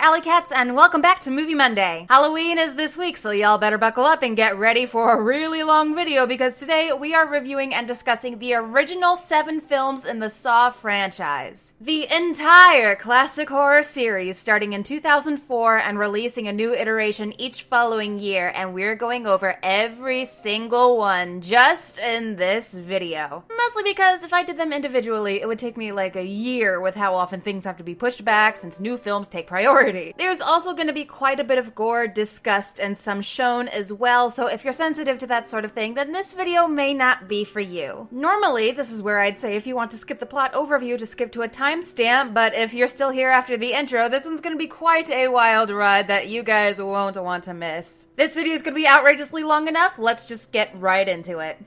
Alley Cats, and welcome back to Movie Monday. Halloween is this week, so y'all better buckle up and get ready for a really long video because today we are reviewing and discussing the original 7 films in the Saw franchise. The entire classic horror series starting in 2004 and releasing a new iteration each following year, and we're going over every single one just in this video. Mostly because if I did them individually, it would take me like a year with how often things have to be pushed back since new films take priority. There's also going to be quite a bit of gore discussed and some shown as well, so if you're sensitive to that sort of thing, then this video may not be for you. Normally, this is where I'd say if you want to skip the plot overview to skip to a timestamp, but if you're still here after the intro, this one's going to be quite a wild ride that you guys won't want to miss. This video is going to be outrageously long enough, let's just get right into it.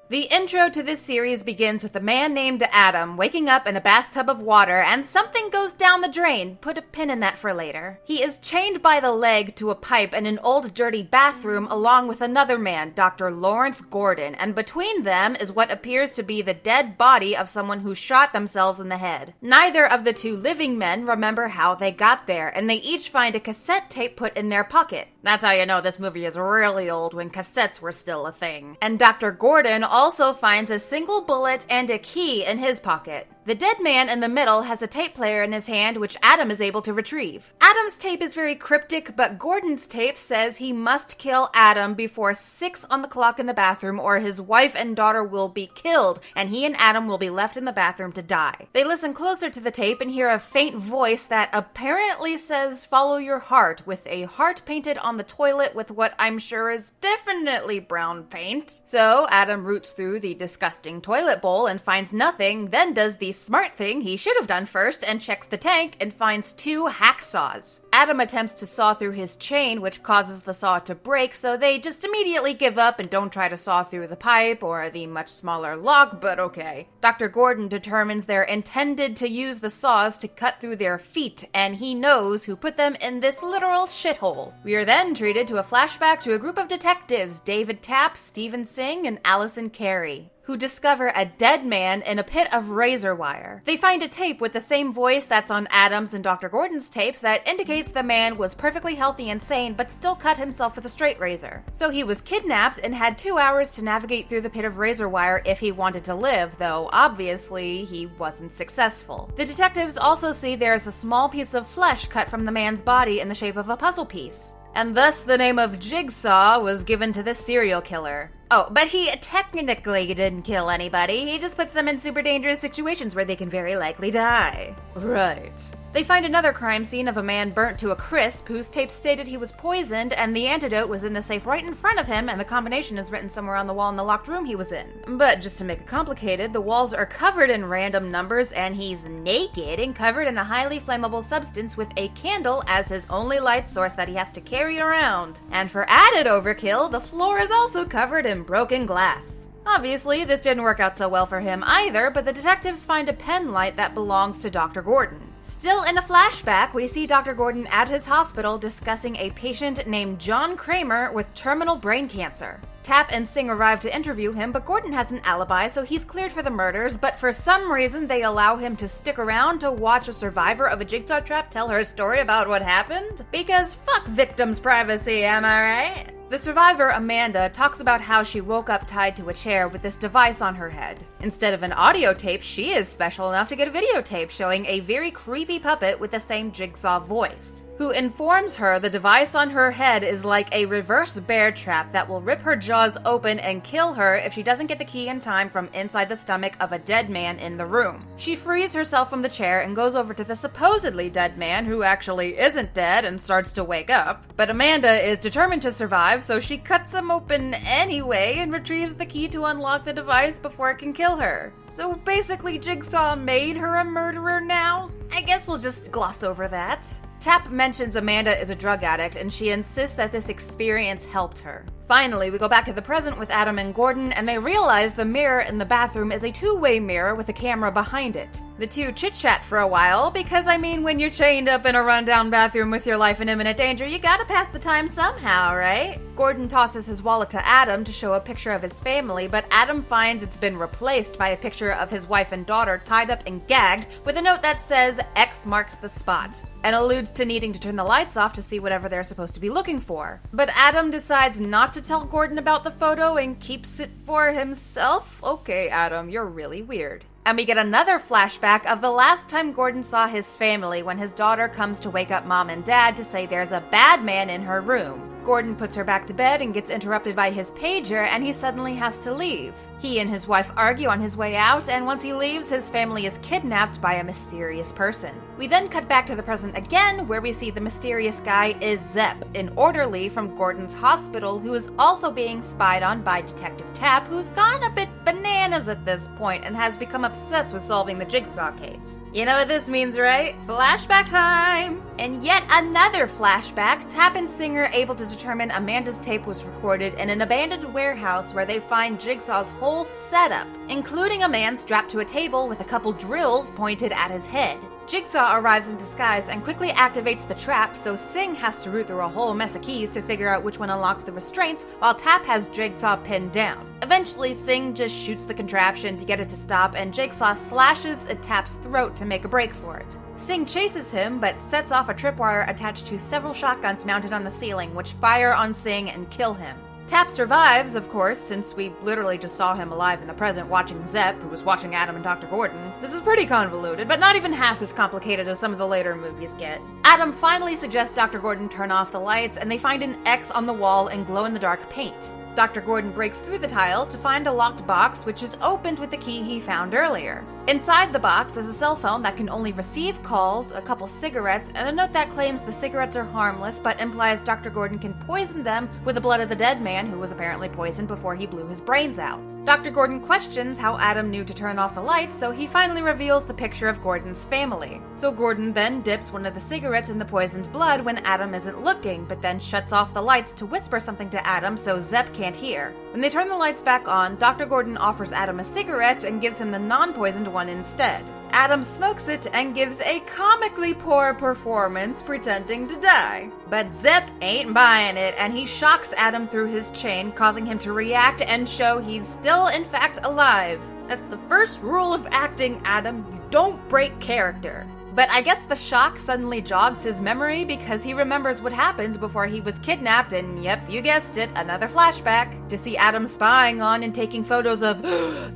The intro to this series begins with a man named Adam waking up in a bathtub of water and something goes down the drain. Put a pin in that for later. He is chained by the leg to a pipe in an old dirty bathroom along with another man, Dr. Lawrence Gordon, and between them is what appears to be the dead body of someone who shot themselves in the head. Neither of the two living men remember how they got there, and they each find a cassette tape put in their pocket. That's how you know this movie is really old, when cassettes were still a thing. And Dr. Gordon also finds a single bullet and a key in his pocket. The dead man in the middle has a tape player in his hand, which Adam is able to retrieve. Adam's tape is very cryptic, but Gordon's tape says he must kill Adam before 6 on the clock in the bathroom or his wife and daughter will be killed, and he and Adam will be left in the bathroom to die. They listen closer to the tape and hear a faint voice that apparently says, "Follow your heart," with a heart painted on the toilet with what I'm sure is definitely brown paint. So Adam roots through the disgusting toilet bowl and finds nothing, then does the smart thing he should have done first and checks the tank and finds 2 hacksaws. Adam attempts to saw through his chain, which causes the saw to break, so they just immediately give up and don't try to saw through the pipe or the much smaller lock, but okay. Dr. Gordon determines they're intended to use the saws to cut through their feet, and he knows who put them in this literal shithole. We are then treated to a flashback to a group of detectives, David Tapp, Stephen Singh, and Allison Carey, who discover a dead man in a pit of razor wire. They find a tape with the same voice that's on Adam's and Dr. Gordon's tapes that indicates the man was perfectly healthy and sane but still cut himself with a straight razor. So he was kidnapped and had 2 hours to navigate through the pit of razor wire if he wanted to live, though obviously he wasn't successful. The detectives also see there is a small piece of flesh cut from the man's body in the shape of a puzzle piece. And thus the name of Jigsaw was given to this serial killer. Oh, but he technically didn't kill anybody, he just puts them in super dangerous situations where they can very likely die. Right. They find another crime scene of a man burnt to a crisp whose tape stated he was poisoned and the antidote was in the safe right in front of him and the combination is written somewhere on the wall in the locked room he was in. But just to make it complicated, the walls are covered in random numbers and he's naked and covered in a highly flammable substance with a candle as his only light source that he has to carry around. And for added overkill, the floor is also covered in broken glass. Obviously, this didn't work out so well for him either, but the detectives find a pen light that belongs to Dr. Gordon. Still in a flashback, we see Dr. Gordon at his hospital discussing a patient named John Kramer with terminal brain cancer. Tapp and Singh arrive to interview him, but Gordon has an alibi, so he's cleared for the murders, but for some reason they allow him to stick around to watch a survivor of a jigsaw trap tell her story about what happened? Because fuck victims' privacy, am I right? The survivor, Amanda, talks about how she woke up tied to a chair with this device on her head. Instead of an audio tape, she is special enough to get a videotape showing a very creepy puppet with the same Jigsaw voice, who informs her the device on her head is like a reverse bear trap that will rip her jaws open and kill her if she doesn't get the key in time from inside the stomach of a dead man in the room. She frees herself from the chair and goes over to the supposedly dead man, who actually isn't dead, and starts to wake up. But Amanda is determined to survive, so she cuts him open anyway and retrieves the key to unlock the device before it can kill her. So basically Jigsaw made her a murderer now? I guess we'll just gloss over that. Tapp mentions Amanda is a drug addict and she insists that this experience helped her. Finally, we go back to the present with Adam and Gordon, and they realize the mirror in the bathroom is a two-way mirror with a camera behind it. The two chit-chat for a while, because when you're chained up in a rundown bathroom with your life in imminent danger, you gotta pass the time somehow, right? Gordon tosses his wallet to Adam to show a picture of his family, but Adam finds it's been replaced by a picture of his wife and daughter tied up and gagged with a note that says X marks the spot, and alludes to needing to turn the lights off to see whatever they're supposed to be looking for. But Adam decides not to tell Gordon about the photo and keeps it for himself? Okay, Adam, you're really weird. And we get another flashback of the last time Gordon saw his family when his daughter comes to wake up mom and dad to say there's a bad man in her room. Gordon puts her back to bed and gets interrupted by his pager, and he suddenly has to leave. He and his wife argue on his way out, and once he leaves, his family is kidnapped by a mysterious person. We then cut back to the present again, where we see the mysterious guy is Zepp, an orderly from Gordon's hospital who is also being spied on by Detective Tapp, who's gone a bit bananas at this point and has become obsessed with solving the Jigsaw case. You know what this means, right? Flashback time! And yet another flashback, Tapp and Singer able to determine Amanda's tape was recorded in an abandoned warehouse where they find Jigsaw's whole setup, including a man strapped to a table with a couple drills pointed at his head. Jigsaw arrives in disguise and quickly activates the trap, so Sing has to root through a whole mess of keys to figure out which one unlocks the restraints, while Tapp has Jigsaw pinned down. Eventually, Sing just shoots the contraption to get it to stop, and Jigsaw slashes at Tapp's throat to make a break for it. Sing chases him, but sets off a tripwire attached to several shotguns mounted on the ceiling, which fire on Sing and kill him. Tapp survives, of course, since we literally just saw him alive in the present watching Zepp, who was watching Adam and Dr. Gordon. This is pretty convoluted, but not even half as complicated as some of the later movies get. Adam finally suggests Dr. Gordon turn off the lights, and they find an X on the wall in glow-in-the-dark paint. Dr. Gordon breaks through the tiles to find a locked box, which is opened with the key he found earlier. Inside the box is a cell phone that can only receive calls, a couple cigarettes, and a note that claims the cigarettes are harmless but implies Dr. Gordon can poison them with the blood of the dead man who was apparently poisoned before he blew his brains out. Dr. Gordon questions how Adam knew to turn off the lights, so he finally reveals the picture of Gordon's family. So Gordon then dips one of the cigarettes in the poisoned blood when Adam isn't looking, but then shuts off the lights to whisper something to Adam so Zepp can't hear. When they turn the lights back on, Dr. Gordon offers Adam a cigarette and gives him the non-poisoned one instead. Adam smokes it and gives a comically poor performance pretending to die. But Zepp ain't buying it, and he shocks Adam through his chain, causing him to react and show he's still in fact alive. That's the first rule of acting, Adam. You don't break character. But I guess the shock suddenly jogs his memory because he remembers what happened before he was kidnapped, and yep, you guessed it, another flashback to see Adam spying on and taking photos of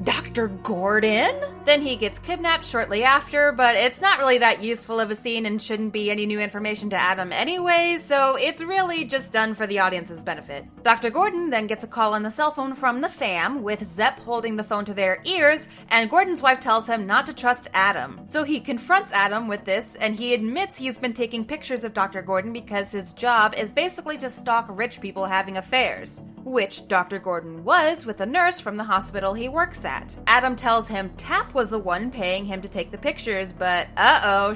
Dr. Gordon? Then he gets kidnapped shortly after, but it's not really that useful of a scene and shouldn't be any new information to Adam anyways, so it's really just done for the audience's benefit. Dr. Gordon then gets a call on the cell phone from the fam, with Zepp holding the phone to their ears, and Gordon's wife tells him not to trust Adam. So he confronts Adam with this, and he admits he's been taking pictures of Dr. Gordon because his job is basically to stalk rich people having affairs, which Dr. Gordon was with a nurse from the hospital he works at. Adam tells him Tapp was the one paying him to take the pictures, but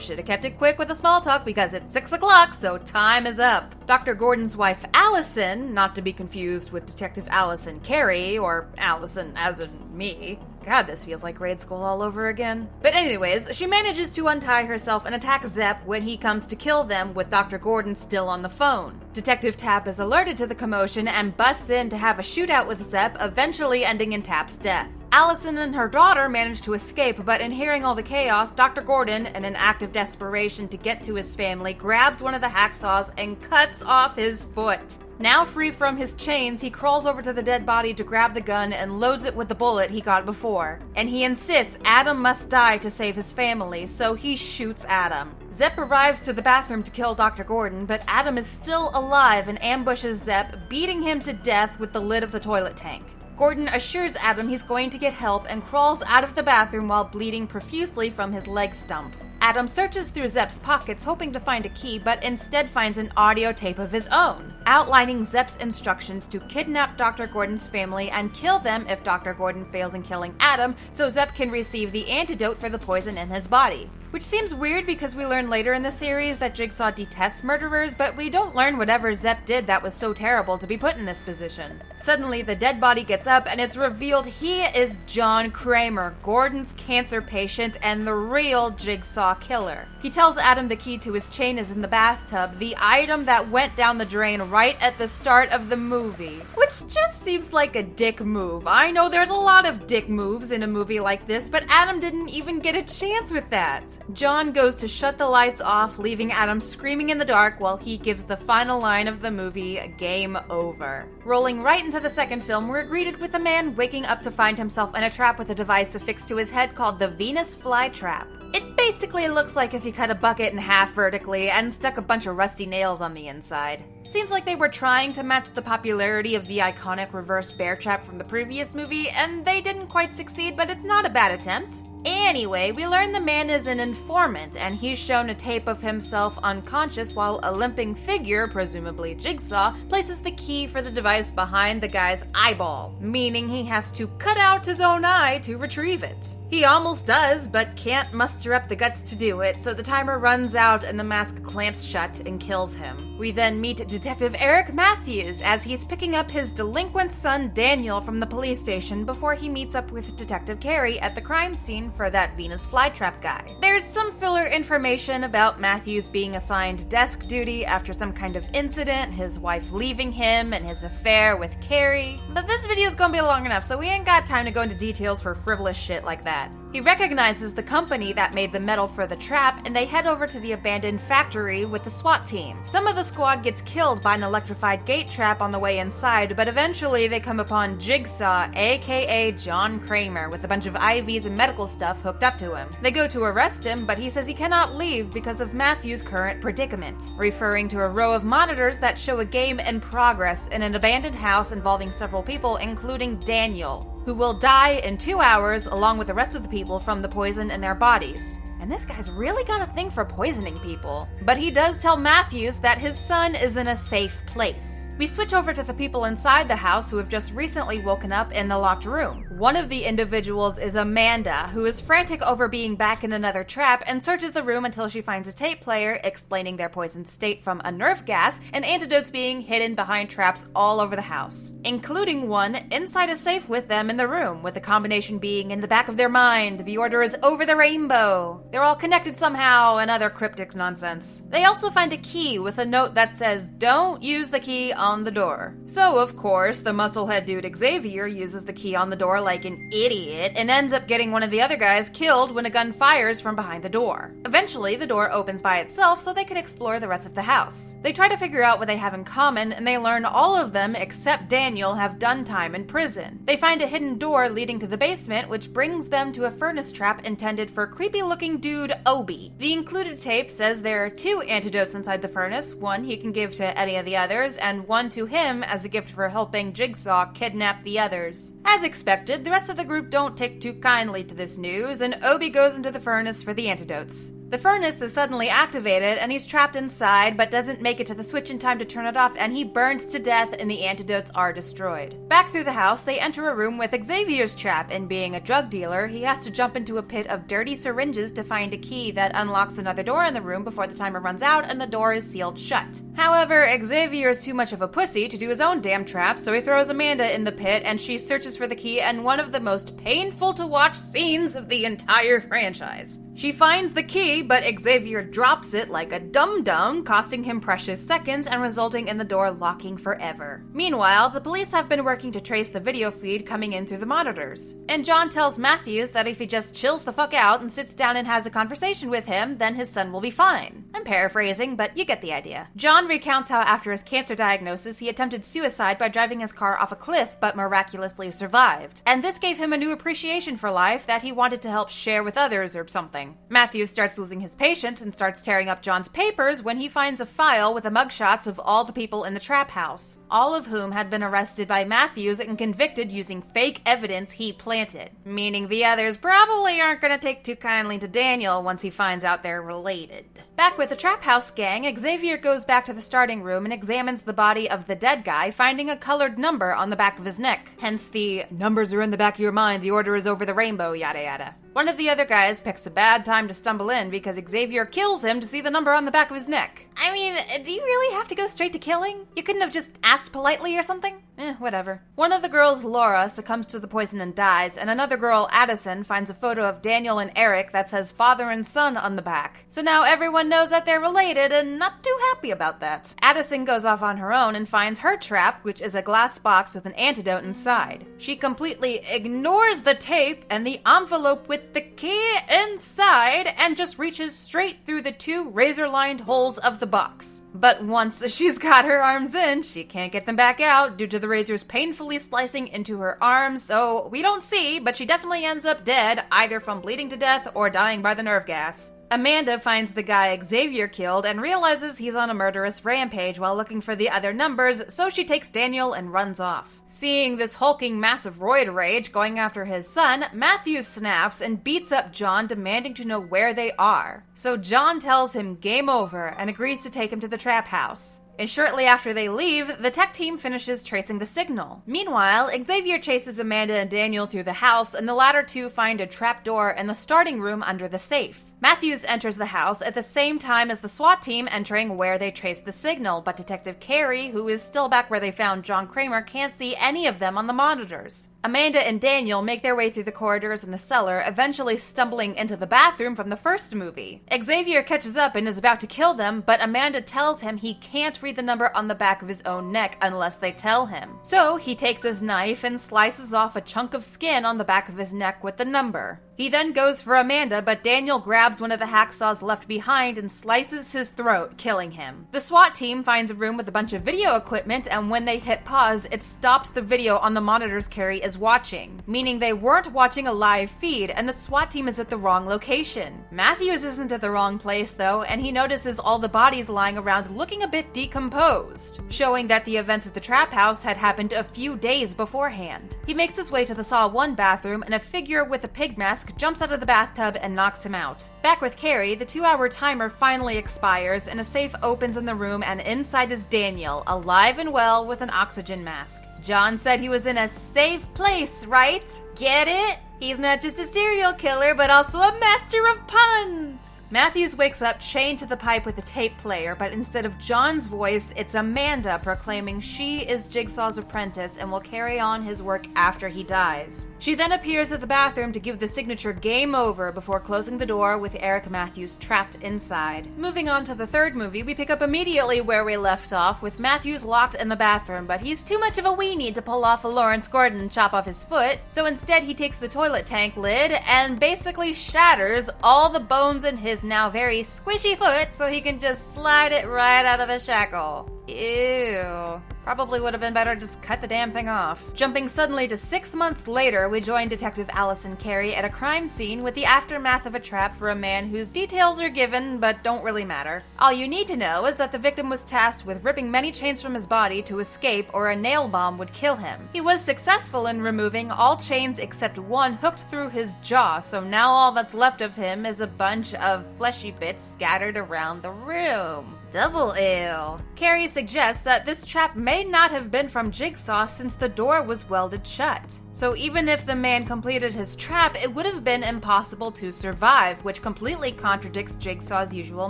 should've kept it quick with the small talk because it's 6 o'clock, so time is up. Dr. Gordon's wife Allison, not to be confused with Detective Allison Carey, or Allison as in me. God, this feels like grade school all over again. But anyways, she manages to untie herself and attack Zepp when he comes to kill them with Dr. Gordon still on the phone. Detective Tapp is alerted to the commotion and busts in to have a shootout with Zepp, eventually ending in Tapp's death. Allison and her daughter manage to escape, but in hearing all the chaos, Dr. Gordon, in an act of desperation to get to his family, grabs one of the hacksaws and cuts off his foot. Now free from his chains, he crawls over to the dead body to grab the gun and loads it with the bullet he got before. And he insists Adam must die to save his family, so he shoots Adam. Zepp arrives to the bathroom to kill Dr. Gordon, but Adam is still alive and ambushes Zepp, beating him to death with the lid of the toilet tank. Gordon assures Adam he's going to get help and crawls out of the bathroom while bleeding profusely from his leg stump. Adam searches through Zepp's pockets hoping to find a key, but instead finds an audio tape of his own, outlining Zepp's instructions to kidnap Dr. Gordon's family and kill them if Dr. Gordon fails in killing Adam, so Zepp can receive the antidote for the poison in his body. Which seems weird because we learn later in the series that Jigsaw detests murderers, but we don't learn whatever Zepp did that was so terrible to be put in this position. Suddenly, the dead body gets up and it's revealed he is John Kramer, Gordon's cancer patient and the real Jigsaw killer. He tells Adam the key to his chain is in the bathtub, the item that went down the drain right at the start of the movie. Which just seems like a dick move. I know there's a lot of dick moves in a movie like this, but Adam didn't even get a chance with that. John goes to shut the lights off, leaving Adam screaming in the dark while he gives the final line of the movie, game over. Rolling right into the second film, we're greeted with a man waking up to find himself in a trap with a device affixed to his head called the Venus flytrap. It basically looks like if you cut a bucket in half vertically and stuck a bunch of rusty nails on the inside. Seems like they were trying to match the popularity of the iconic reverse bear trap from the previous movie, and they didn't quite succeed, but it's not a bad attempt. Anyway, we learn the man is an informant, and he's shown a tape of himself unconscious while a limping figure, presumably Jigsaw, places the key for the device behind the guy's eyeball, meaning he has to cut out his own eye to retrieve it. He almost does, but can't muster up the guts to do it, so the timer runs out and the mask clamps shut and kills him. We then meet Detective Eric Matthews as he's picking up his delinquent son Daniel from the police station before he meets up with Detective Carey at the crime scene for that Venus flytrap guy. There's some filler information about Matthews being assigned desk duty after some kind of incident, his wife leaving him, and his affair with Carey. But this video's gonna be long enough, so we ain't got time to go into details for frivolous shit like that. He recognizes the company that made the metal for the trap, and they head over to the abandoned factory with the SWAT team. Some of the squad gets killed by an electrified gate trap on the way inside, but eventually they come upon Jigsaw, aka John Kramer, with a bunch of IVs and medical stuff hooked up to him. They go to arrest him, but he says he cannot leave because of Matthew's current predicament, referring to a row of monitors that show a game in progress in an abandoned house involving several people, including Daniel, who will die in 2 hours along with the rest of the people from the poison in their bodies. And this guy's really got a thing for poisoning people. But he does tell Matthews that his son is in a safe place. We switch over to the people inside the house who have just recently woken up in the locked room. One of the individuals is Amanda, who is frantic over being back in another trap and searches the room until she finds a tape player explaining their poisoned state from a nerve gas and antidotes being hidden behind traps all over the house, including one inside a safe with them in the room, with the combination being in the back of their mind. The order is over the rainbow. They're all connected somehow and other cryptic nonsense. They also find a key with a note that says, "Don't use the key on the door." So, of course, the musclehead dude Xavier uses the key on the door like an idiot and ends up getting one of the other guys killed when a gun fires from behind the door. Eventually, the door opens by itself so they can explore the rest of the house. They try to figure out what they have in common, and they learn all of them except Daniel have done time in prison. They find a hidden door leading to the basement, which brings them to a furnace trap intended for creepy-looking dude Obi. The included tape says there are 2 antidotes inside the furnace, one he can give to any of the others, and one to him as a gift for helping Jigsaw kidnap the others. As expected, the rest of the group don't take too kindly to this news, and Obi goes into the furnace for the antidotes. The furnace is suddenly activated, and he's trapped inside, but doesn't make it to the switch in time to turn it off, and he burns to death, and the antidotes are destroyed. Back through the house, they enter a room with Xavier's trap, and being a drug dealer, he has to jump into a pit of dirty syringes to find a key that unlocks another door in the room before the timer runs out, and the door is sealed shut. However, Xavier is too much of a pussy to do his own damn trap, so he throws Amanda in the pit, and she searches for the key in one of the most painful to watch scenes of the entire franchise. She finds the key, but Xavier drops it like a dum-dum, costing him precious seconds and resulting in the door locking forever. Meanwhile, the police have been working to trace the video feed coming in through the monitors. And John tells Matthews that if he just chills the fuck out and sits down and has a conversation with him, then his son will be fine. I'm paraphrasing, but you get the idea. John recounts how after his cancer diagnosis, he attempted suicide by driving his car off a cliff but miraculously survived. And this gave him a new appreciation for life that he wanted to help share with others or something. Matthews starts losing his patience and starts tearing up John's papers when he finds a file with the mugshots of all the people in the trap house, all of whom had been arrested by Matthews and convicted using fake evidence he planted, meaning the others probably aren't going to take too kindly to Daniel once he finds out they're related. Back with the trap house gang, Xavier goes back to the starting room and examines the body of the dead guy, finding a colored number on the back of his neck, hence the "numbers are in the back of your mind, the order is over the rainbow," yada yada. One of the other guys picks a bad time to stumble in because Xavier kills him to see the number on the back of his neck. I mean, do you really have to go straight to killing? You couldn't have just asked politely or something? Whatever. One of the girls, Laura, succumbs to the poison and dies, and another girl, Addison, finds a photo of Daniel and Eric that says father and son on the back. So now everyone knows that they're related and not too happy about that. Addison goes off on her own and finds her trap, which is a glass box with an antidote inside. She completely ignores the tape and the envelope with the key inside and just reaches straight through the 2 razor-lined holes of the box. But once she's got her arms in, she can't get them back out due to the razors painfully slicing into her arms, so we don't see, but she definitely ends up dead, either from bleeding to death or dying by the nerve gas. Amanda finds the guy Xavier killed and realizes he's on a murderous rampage while looking for the other numbers, so she takes Daniel and runs off. Seeing this hulking massive roid rage going after his son, Matthews snaps and beats up John, demanding to know where they are. So John tells him game over and agrees to take him to the trap house. And shortly after they leave, the tech team finishes tracing the signal. Meanwhile, Xavier chases Amanda and Daniel through the house, and the latter two find a trapdoor in the starting room under the safe. Matthews enters the house at the same time as the SWAT team entering where they traced the signal, but Detective Carey, who is still back where they found John Kramer, can't see any of them on the monitors. Amanda and Daniel make their way through the corridors in the cellar, eventually stumbling into the bathroom from the first movie. Xavier catches up and is about to kill them, but Amanda tells him he can't read the number on the back of his own neck unless they tell him. So he takes his knife and slices off a chunk of skin on the back of his neck with the number. He then goes for Amanda, but Daniel grabs one of the hacksaws left behind and slices his throat, killing him. The SWAT team finds a room with a bunch of video equipment, and when they hit pause, it stops the video on the monitors Carey is watching, meaning they weren't watching a live feed, and the SWAT team is at the wrong location. Matthews isn't at the wrong place, though, and he notices all the bodies lying around looking a bit decomposed, showing that the events at the trap house had happened a few days beforehand. He makes his way to the Saw 1 bathroom, and a figure with a pig mask jumps out of the bathtub and knocks him out. Back with Carey, the 2-hour timer finally expires and a safe opens in the room, and inside is Daniel, alive and well with an oxygen mask. John said he was in a safe place, right? Get it? He's not just a serial killer, but also a master of puns! Matthews wakes up chained to the pipe with a tape player, but instead of John's voice, it's Amanda proclaiming she is Jigsaw's apprentice and will carry on his work after he dies. She then appears at the bathroom to give the signature game over before closing the door with Eric Matthews trapped inside. Moving on to the third movie, we pick up immediately where we left off, with Matthews locked in the bathroom, but he's too much of a weenie to pull off a Lawrence Gordon and chop off his foot, so instead he takes the toilet tank lid and basically shatters all the bones in his now very squishy foot so he can just slide it right out of the shackle. Ew. Probably would have been better to just cut the damn thing off. Jumping suddenly to 6 months later, we join Detective Allison Carey at a crime scene with the aftermath of a trap for a man whose details are given but don't really matter. All you need to know is that the victim was tasked with ripping many chains from his body to escape, or a nail bomb would kill him. He was successful in removing all chains except one hooked through his jaw, so now all that's left of him is a bunch of fleshy bits scattered around the room. Double ew. Carey suggests that this trap may not have been from Jigsaw since the door was welded shut. So even if the man completed his trap, it would have been impossible to survive, which completely contradicts Jigsaw's usual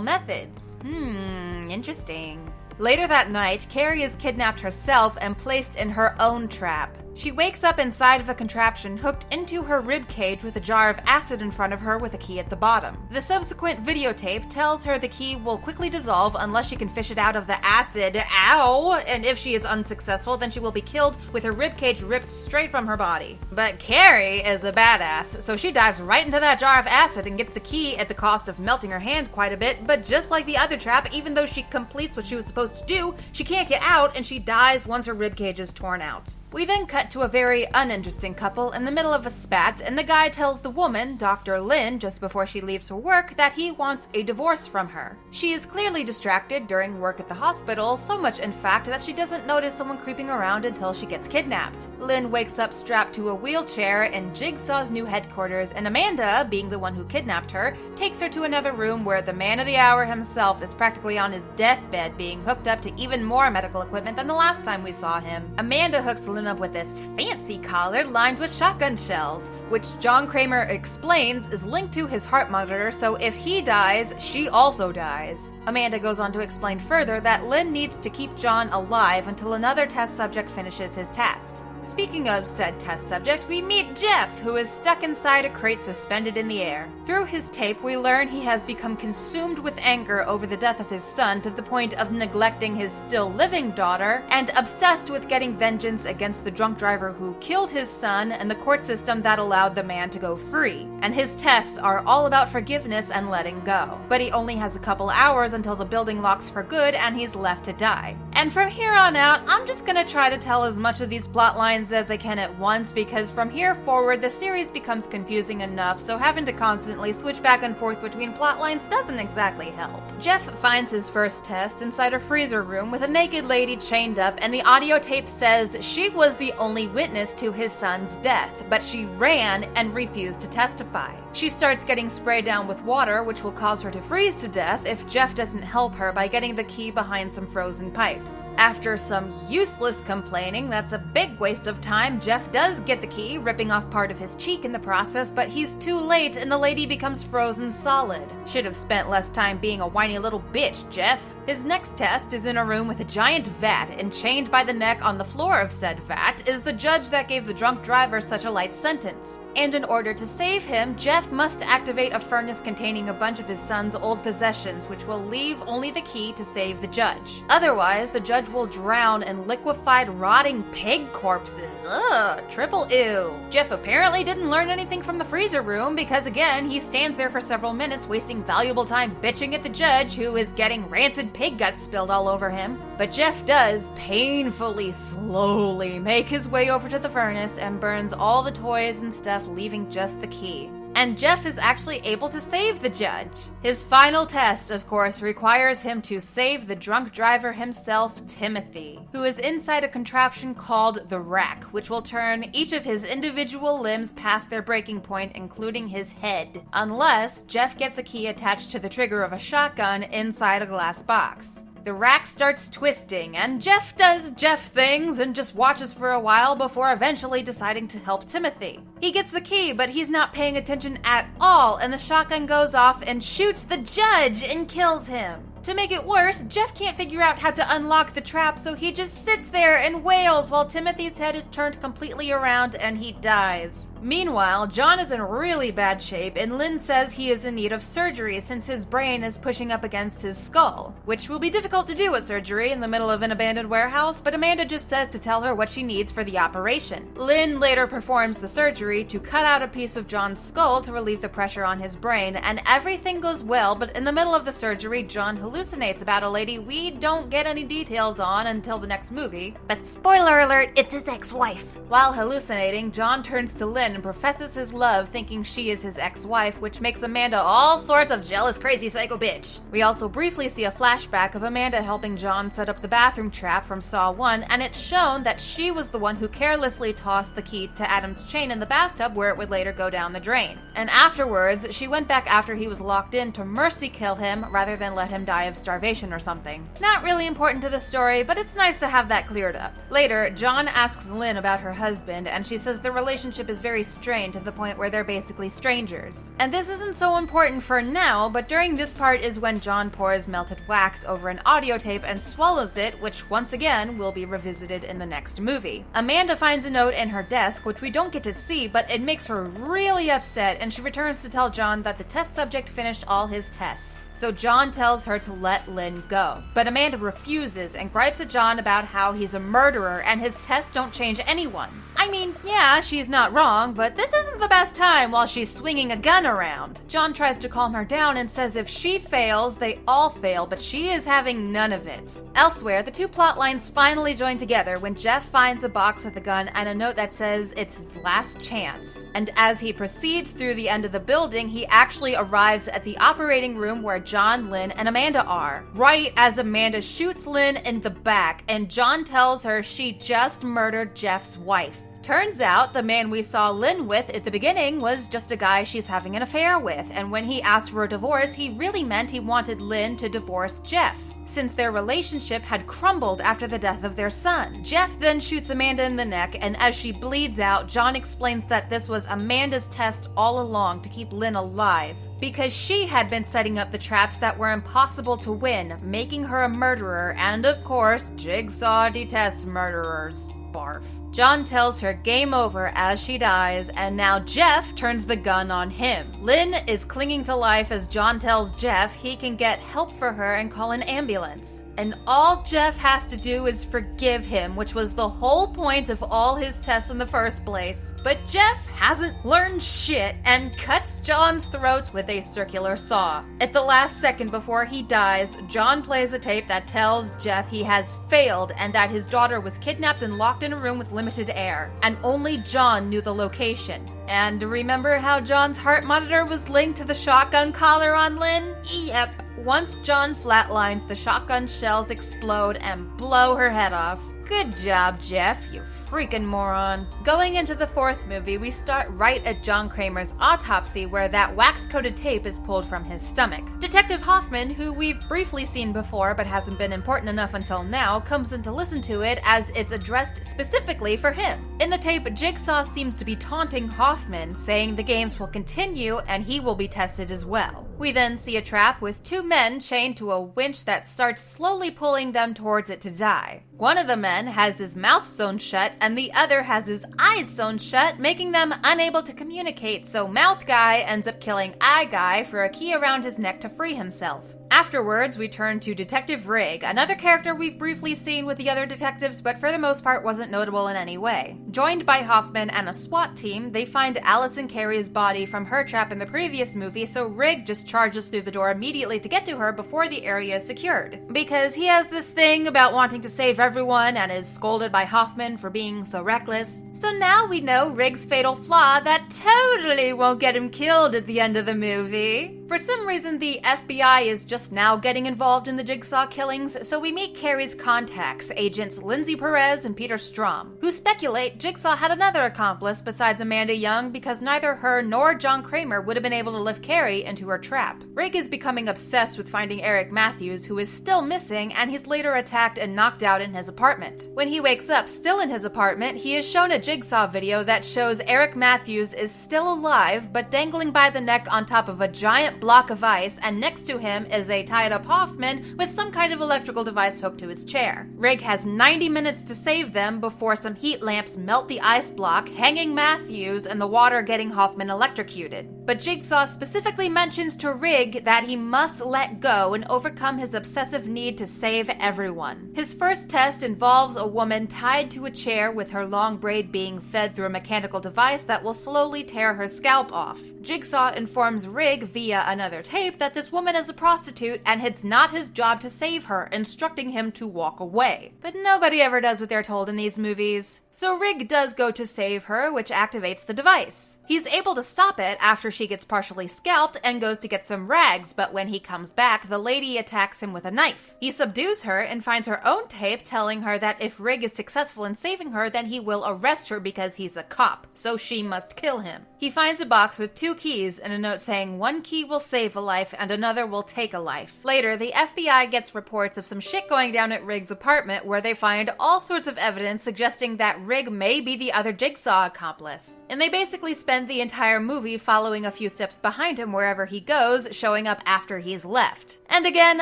methods. Interesting. Later that night, Carey is kidnapped herself and placed in her own trap. She wakes up inside of a contraption hooked into her rib cage with a jar of acid in front of her with a key at the bottom. The subsequent videotape tells her the key will quickly dissolve unless she can fish it out of the acid. Ow! And if she is unsuccessful, then she will be killed with her rib cage ripped straight from her body. But Carey is a badass, so she dives right into that jar of acid and gets the key at the cost of melting her hand quite a bit, but just like the other trap, even though she completes what she was supposed to do, she can't get out and she dies once her rib cage is torn out. We then cut to a very uninteresting couple in the middle of a spat, and the guy tells the woman, Dr. Lynn, just before she leaves for work, that he wants a divorce from her. She is clearly distracted during work at the hospital, so much in fact that she doesn't notice someone creeping around until she gets kidnapped. Lynn wakes up strapped to a wheelchair in Jigsaw's new headquarters, and Amanda, being the one who kidnapped her, takes her to another room where the man of the hour himself is practically on his deathbed, being hooked up to even more medical equipment than the last time we saw him. Amanda hooks Lynn holding up with this fancy collar lined with shotgun shells, which John Kramer explains is linked to his heart monitor, so if he dies, she also dies. Amanda goes on to explain further that Lynn needs to keep John alive until another test subject finishes his tasks. Speaking of said test subject, we meet Jeff, who is stuck inside a crate suspended in the air. Through his tape, we learn he has become consumed with anger over the death of his son to the point of neglecting his still living daughter, and obsessed with getting vengeance against the drunk driver who killed his son and the court system that allowed the man to go free. And his tests are all about forgiveness and letting go. But he only has a couple hours until the building locks for good and he's left to die. And from here on out, I'm just gonna try to tell as much of these plot lines as I can at once, because from here forward the series becomes confusing enough, so having to constantly switch back and forth between plot lines doesn't exactly help. Jeff finds his first test inside a freezer room with a naked lady chained up, and the audio tape says she was the only witness to his son's death, but she ran and refused to testify. She starts getting sprayed down with water, which will cause her to freeze to death if Jeff doesn't help her by getting the key behind some frozen pipes. After some useless complaining that's a big waste of time, Jeff does get the key, ripping off part of his cheek in the process, but he's too late and the lady becomes frozen solid. Should have spent less time being a whiny little bitch, Jeff. His next test is in a room with a giant vat, and chained by the neck on the floor of said vat is the judge that gave the drunk driver such a light sentence. And in order to save him, Jeff must activate a furnace containing a bunch of his son's old possessions, which will leave only the key to save the judge. Otherwise, the judge will drown in liquefied, rotting pig corpses. Ugh, triple ew. Jeff apparently didn't learn anything from the freezer room because, again, he stands there for several minutes wasting valuable time bitching at the judge who is getting rancid pig guts spilled all over him. But Jeff does painfully, slowly make his way over to the furnace and burns all the toys and stuff, leaving just the key. And Jeff is actually able to save the judge. His final test, of course, requires him to save the drunk driver himself, Timothy, who is inside a contraption called the Rack, which will turn each of his individual limbs past their breaking point, including his head, unless Jeff gets a key attached to the trigger of a shotgun inside a glass box. The rack starts twisting, and Jeff does Jeff things and just watches for a while before eventually deciding to help Timothy. He gets the key, but he's not paying attention at all, and the shotgun goes off and shoots the judge and kills him. To make it worse, Jeff can't figure out how to unlock the trap, so he just sits there and wails while Timothy's head is turned completely around and he dies. Meanwhile, John is in really bad shape, and Lynn says he is in need of surgery since his brain is pushing up against his skull, which will be difficult to do a surgery in the middle of an abandoned warehouse, but Amanda just says to tell her what she needs for the operation. Lynn later performs the surgery to cut out a piece of John's skull to relieve the pressure on his brain, and everything goes well, but in the middle of the surgery, John hallucinates about a lady we don't get any details on until the next movie. But spoiler alert, it's his ex-wife. While hallucinating, John turns to Lynn and professes his love, thinking she is his ex-wife, which makes Amanda all sorts of jealous, crazy psycho bitch. We also briefly see a flashback of Amanda helping John set up the bathroom trap from Saw 1, and it's shown that she was the one who carelessly tossed the key to Adam's chain in the bathtub where it would later go down the drain. And afterwards, she went back after he was locked in to mercy kill him rather than let him die of starvation or something. Not really important to the story, but it's nice to have that cleared up. Later, John asks Lynn about her husband, and she says the relationship is very strained to the point where they're basically strangers. And this isn't so important for now, but during this part is when John pours melted wax over an audio tape and swallows it, which once again will be revisited in the next movie. Amanda finds a note in her desk, which we don't get to see, but it makes her really upset, and she returns to tell John that the test subject finished all his tests. So John tells her to let Lynn go. But Amanda refuses and gripes at John about how he's a murderer and his tests don't change anyone. I mean, yeah, she's not wrong, but this isn't the best time while she's swinging a gun around. John tries to calm her down and says if she fails, they all fail, but she is having none of it. Elsewhere, the two plot lines finally join together when Jeff finds a box with a gun and a note that says it's his last chance. And as he proceeds through the end of the building, he actually arrives at the operating room where John, Lynn, and Amanda are, right as Amanda shoots Lynn in the back, and John tells her she just murdered Jeff's wife. Turns out the man we saw Lynn with at the beginning was just a guy she's having an affair with, and when he asked for a divorce, he really meant he wanted Lynn to divorce Jeff, since their relationship had crumbled after the death of their son. Jeff then shoots Amanda in the neck, and as she bleeds out, John explains that this was Amanda's test all along to keep Lynn alive, because she had been setting up the traps that were impossible to win, making her a murderer, and of course, Jigsaw detests murderers. Barf. John tells her game over as she dies, and now Jeff turns the gun on him. Lynn is clinging to life as John tells Jeff he can get help for her and call an ambulance. And all Jeff has to do is forgive him, which was the whole point of all his tests in the first place. But Jeff hasn't learned shit and cuts John's throat with a circular saw. At the last second before he dies, John plays a tape that tells Jeff he has failed and that his daughter was kidnapped and locked in a room with limited air, and only John knew the location. And remember how John's heart monitor was linked to the shotgun collar on Lynn? Yep. Once John flatlines, the shotgun shells explode and blow her head off. Good job, Jeff, you freaking moron. Going into the fourth movie, we start right at John Kramer's autopsy, where that wax-coated tape is pulled from his stomach. Detective Hoffman, who we've briefly seen before but hasn't been important enough until now, comes in to listen to it as it's addressed specifically for him. In the tape, Jigsaw seems to be taunting Hoffman, saying the games will continue and he will be tested as well. We then see a trap with two men chained to a winch that starts slowly pulling them towards it to die. One of the men has his mouth sewn shut and the other has his eyes sewn shut, making them unable to communicate, so Mouth Guy ends up killing Eye Guy for a key around his neck to free himself. Afterwards, we turn to Detective Rigg, another character we've briefly seen with the other detectives, but for the most part wasn't notable in any way. Joined by Hoffman and a SWAT team, they find Allison Carey's body from her trap in the previous movie, so Rigg just charges through the door immediately to get to her before the area is secured. Because he has this thing about wanting to save everyone and is scolded by Hoffman for being so reckless. So now we know Rigg's fatal flaw that totally won't get him killed at the end of the movie. For some reason, the FBI is just now getting involved in the Jigsaw killings, so we meet Carey's contacts, agents Lindsay Perez and Peter Strom, who speculate Jigsaw had another accomplice besides Amanda Young because neither her nor John Kramer would have been able to lift Carey into her trap. Rigg is becoming obsessed with finding Eric Matthews, who is still missing, and he's later attacked and knocked out in his apartment. When he wakes up still in his apartment, he is shown a Jigsaw video that shows Eric Matthews is still alive, but dangling by the neck on top of a giant block of ice, and next to him is a tied-up Hoffman with some kind of electrical device hooked to his chair. Rigg has 90 minutes to save them before some heat lamps melt the ice block, hanging Matthews and the water getting Hoffman electrocuted. But Jigsaw specifically mentions to Rigg that he must let go and overcome his obsessive need to save everyone. His first test involves a woman tied to a chair with her long braid being fed through a mechanical device that will slowly tear her scalp off. Jigsaw informs Rigg via another tape that this woman is a prostitute and it's not his job to save her, instructing him to walk away. But nobody ever does what they're told in these movies. So Rigg does go to save her, which activates the device. He's able to stop it after she gets partially scalped and goes to get some rags, but when he comes back, the lady attacks him with a knife. He subdues her and finds her own tape telling her that if Rigg is successful in saving her, then he will arrest her because he's a cop, so she must kill him. He finds a box with 2 keys and a note saying one key will save a life and another will take a life. Later, the FBI gets reports of some shit going down at Rigg's apartment where they find all sorts of evidence suggesting that Rigg may be the other Jigsaw accomplice. And they basically spend the entire movie following a few steps behind him wherever he goes, showing up after he's left. And again,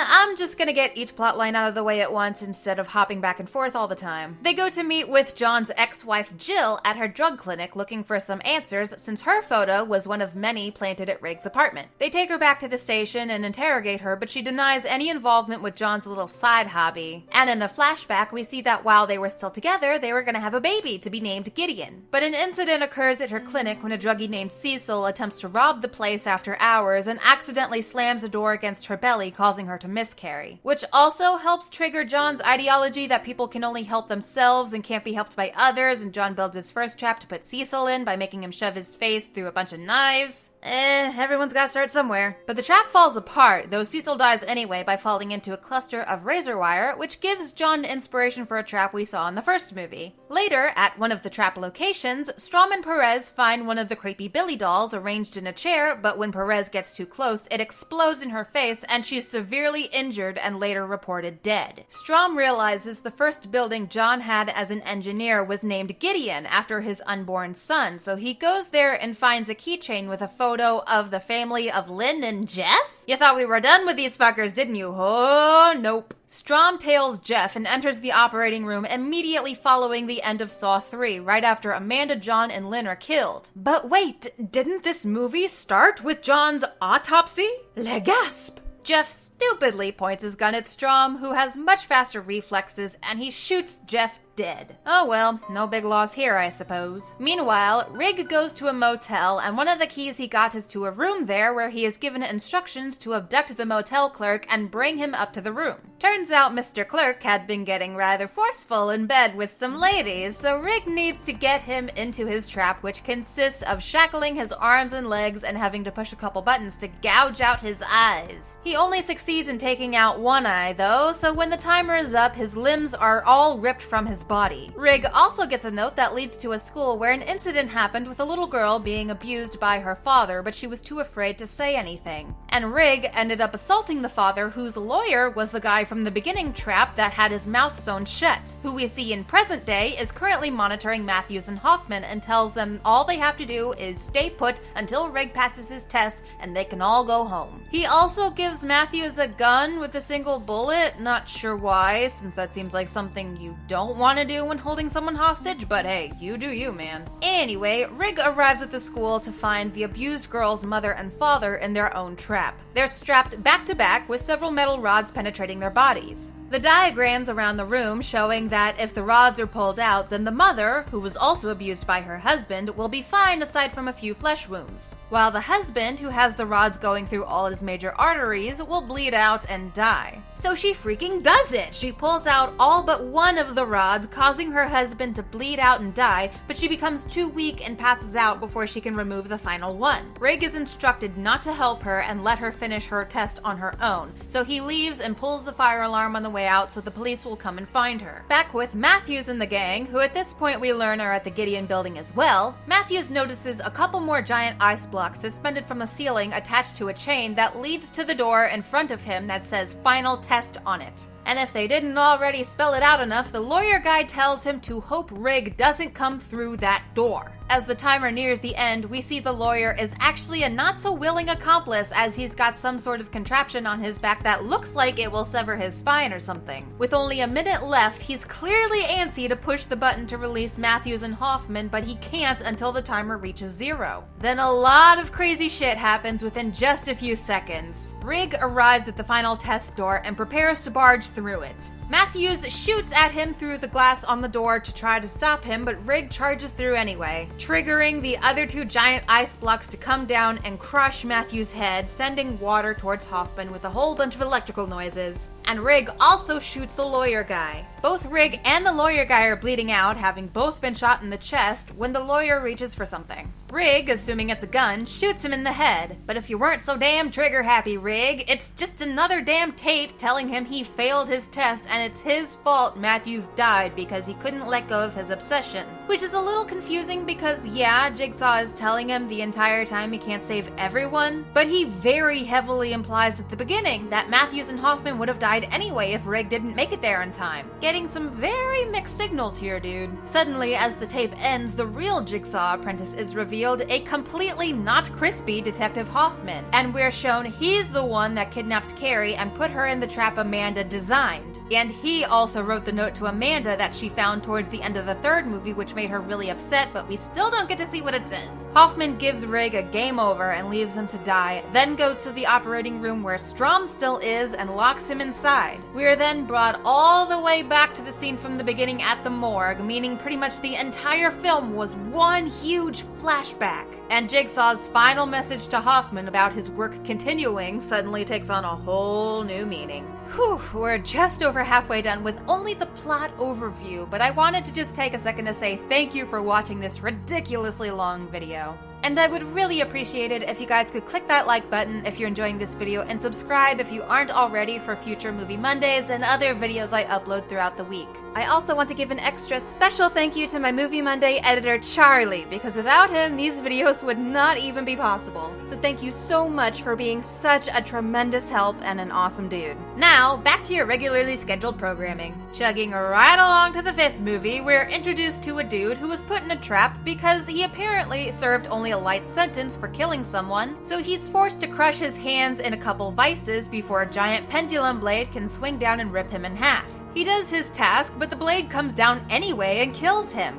I'm just gonna get each plotline out of the way at once instead of hopping back and forth all the time. They go to meet with John's ex-wife Jill at her drug clinic looking for some answers since her photo was one of many planted at Rigg's apartment. They take her back to the station and interrogate her, but she denies any involvement with John's little side hobby. And in a flashback, we see that while they were still together, they were gonna have a baby to be named Gideon. But an incident occurs at her clinic when a druggie named Cecil attempts to to rob the place after hours and accidentally slams a door against her belly, causing her to miscarry. Which also helps trigger John's ideology that people can only help themselves and can't be helped by others, and John builds his first trap to put Cecil in by making him shove his face through a bunch of knives. Everyone's gotta start somewhere. But the trap falls apart, though Cecil dies anyway by falling into a cluster of razor wire, which gives John inspiration for a trap we saw in the first movie. Later, at one of the trap locations, Strom and Perez find one of the creepy Billy dolls arranged in a chair, but when Perez gets too close, it explodes in her face and she's severely injured and later reported dead. Strom realizes the first building John had as an engineer was named Gideon after his unborn son, so he goes there and finds a keychain with a photo of the family of Lynn and Jeff? You thought we were done with these fuckers, didn't you? Oh, nope. Strom tails Jeff and enters the operating room immediately following the end of Saw 3, right after Amanda, John, and Lynn are killed. But wait, didn't this movie start with John's autopsy? Le gasp! Jeff stupidly points his gun at Strom, who has much faster reflexes, and he shoots Jeff dead. Oh well, no big loss here, I suppose. Meanwhile, Rigg goes to a motel, and one of the keys he got is to a room there where he is given instructions to abduct the motel clerk and bring him up to the room. Turns out Mr. Clerk had been getting rather forceful in bed with some ladies, so Rigg needs to get him into his trap, which consists of shackling his arms and legs and having to push a couple buttons to gouge out his eyes. He only succeeds in taking out one eye, though, so when the timer is up, his limbs are all ripped from his body. Rigg also gets a note that leads to a school where an incident happened with a little girl being abused by her father, but she was too afraid to say anything. And Rigg ended up assaulting the father, whose lawyer was the guy from the beginning trap that had his mouth sewn shut, who we see in present day is currently monitoring Matthews and Hoffman and tells them all they have to do is stay put until Rigg passes his test and they can all go home. He also gives Matthews a gun with a single bullet, not sure why, since that seems like something you don't want to do when holding someone hostage, but hey, you do you, man. Anyway, Rigg arrives at the school to find the abused girl's mother and father in their own trap. They're strapped back to back with several metal rods penetrating their bodies. The diagrams around the room showing that if the rods are pulled out, then the mother, who was also abused by her husband, will be fine aside from a few flesh wounds, while the husband, who has the rods going through all his major arteries, will bleed out and die. So she freaking does it! She pulls out all but one of the rods, causing her husband to bleed out and die, but she becomes too weak and passes out before she can remove the final one. Rigg is instructed not to help her and let her finish her test on her own, so he leaves and pulls the fire alarm on the way out so the police will come and find her. Back with Matthews and the gang, who at this point we learn are at the Gideon building as well, Matthews notices a couple more giant ice blocks suspended from the ceiling attached to a chain that leads to the door in front of him that says final test on it. And if they didn't already spell it out enough, the lawyer guy tells him to hope Rigg doesn't come through that door. As the timer nears the end, we see the lawyer is actually a not-so-willing accomplice as he's got some sort of contraption on his back that looks like it will sever his spine or something. With only a minute left, he's clearly antsy to push the button to release Matthews and Hoffman, but he can't until the timer reaches 0. Then a lot of crazy shit happens within just a few seconds. Rigg arrives at the final test door and prepares to barge through it. Matthews shoots at him through the glass on the door to try to stop him, but Rigg charges through anyway, triggering the other two giant ice blocks to come down and crush Matthews' head, sending water towards Hoffman with a whole bunch of electrical noises. And Rigg also shoots the lawyer guy. Both Rigg and the lawyer guy are bleeding out, having both been shot in the chest, when the lawyer reaches for something. Rigg, assuming it's a gun, shoots him in the head. But if you weren't so damn trigger-happy, Rigg, it's just another damn tape telling him he failed his test and it's his fault Matthews died because he couldn't let go of his obsession. Which is a little confusing because, yeah, Jigsaw is telling him the entire time he can't save everyone, but he very heavily implies at the beginning that Matthews and Hoffman would have died anyway if Rigg didn't make it there in time. Getting some very mixed signals here, dude. Suddenly, as the tape ends, the real Jigsaw apprentice is revealed, a completely not crispy Detective Hoffman, and we're shown he's the one that kidnapped Carrie and put her in the trap Amanda designed. And he also wrote the note to Amanda that she found towards the end of the third movie, which made her really upset, but we still don't get to see what it says. Hoffman gives Rigg a game over and leaves him to die, then goes to the operating room where Strom still is and locks him inside. We are then brought all the way back to the scene from the beginning at the morgue, meaning pretty much the entire film was one huge flashback. And Jigsaw's final message to Hoffman about his work continuing suddenly takes on a whole new meaning. Whew, we're just over halfway done with only the plot overview, but I wanted to just take a second to say thank you for watching this ridiculously long video. And I would really appreciate it if you guys could click that like button if you're enjoying this video and subscribe if you aren't already for future Movie Mondays and other videos I upload throughout the week. I also want to give an extra special thank you to my Movie Monday editor Charlie, because without him, these videos would not even be possible. So thank you so much for being such a tremendous help and an awesome dude. Now, back to your regularly scheduled programming. Chugging right along to the fifth movie, we're introduced to a dude who was put in a trap because he apparently served only a light sentence for killing someone, so he's forced to crush his hands in a couple vices before a giant pendulum blade can swing down and rip him in half. He does his task, but the blade comes down anyway and kills him.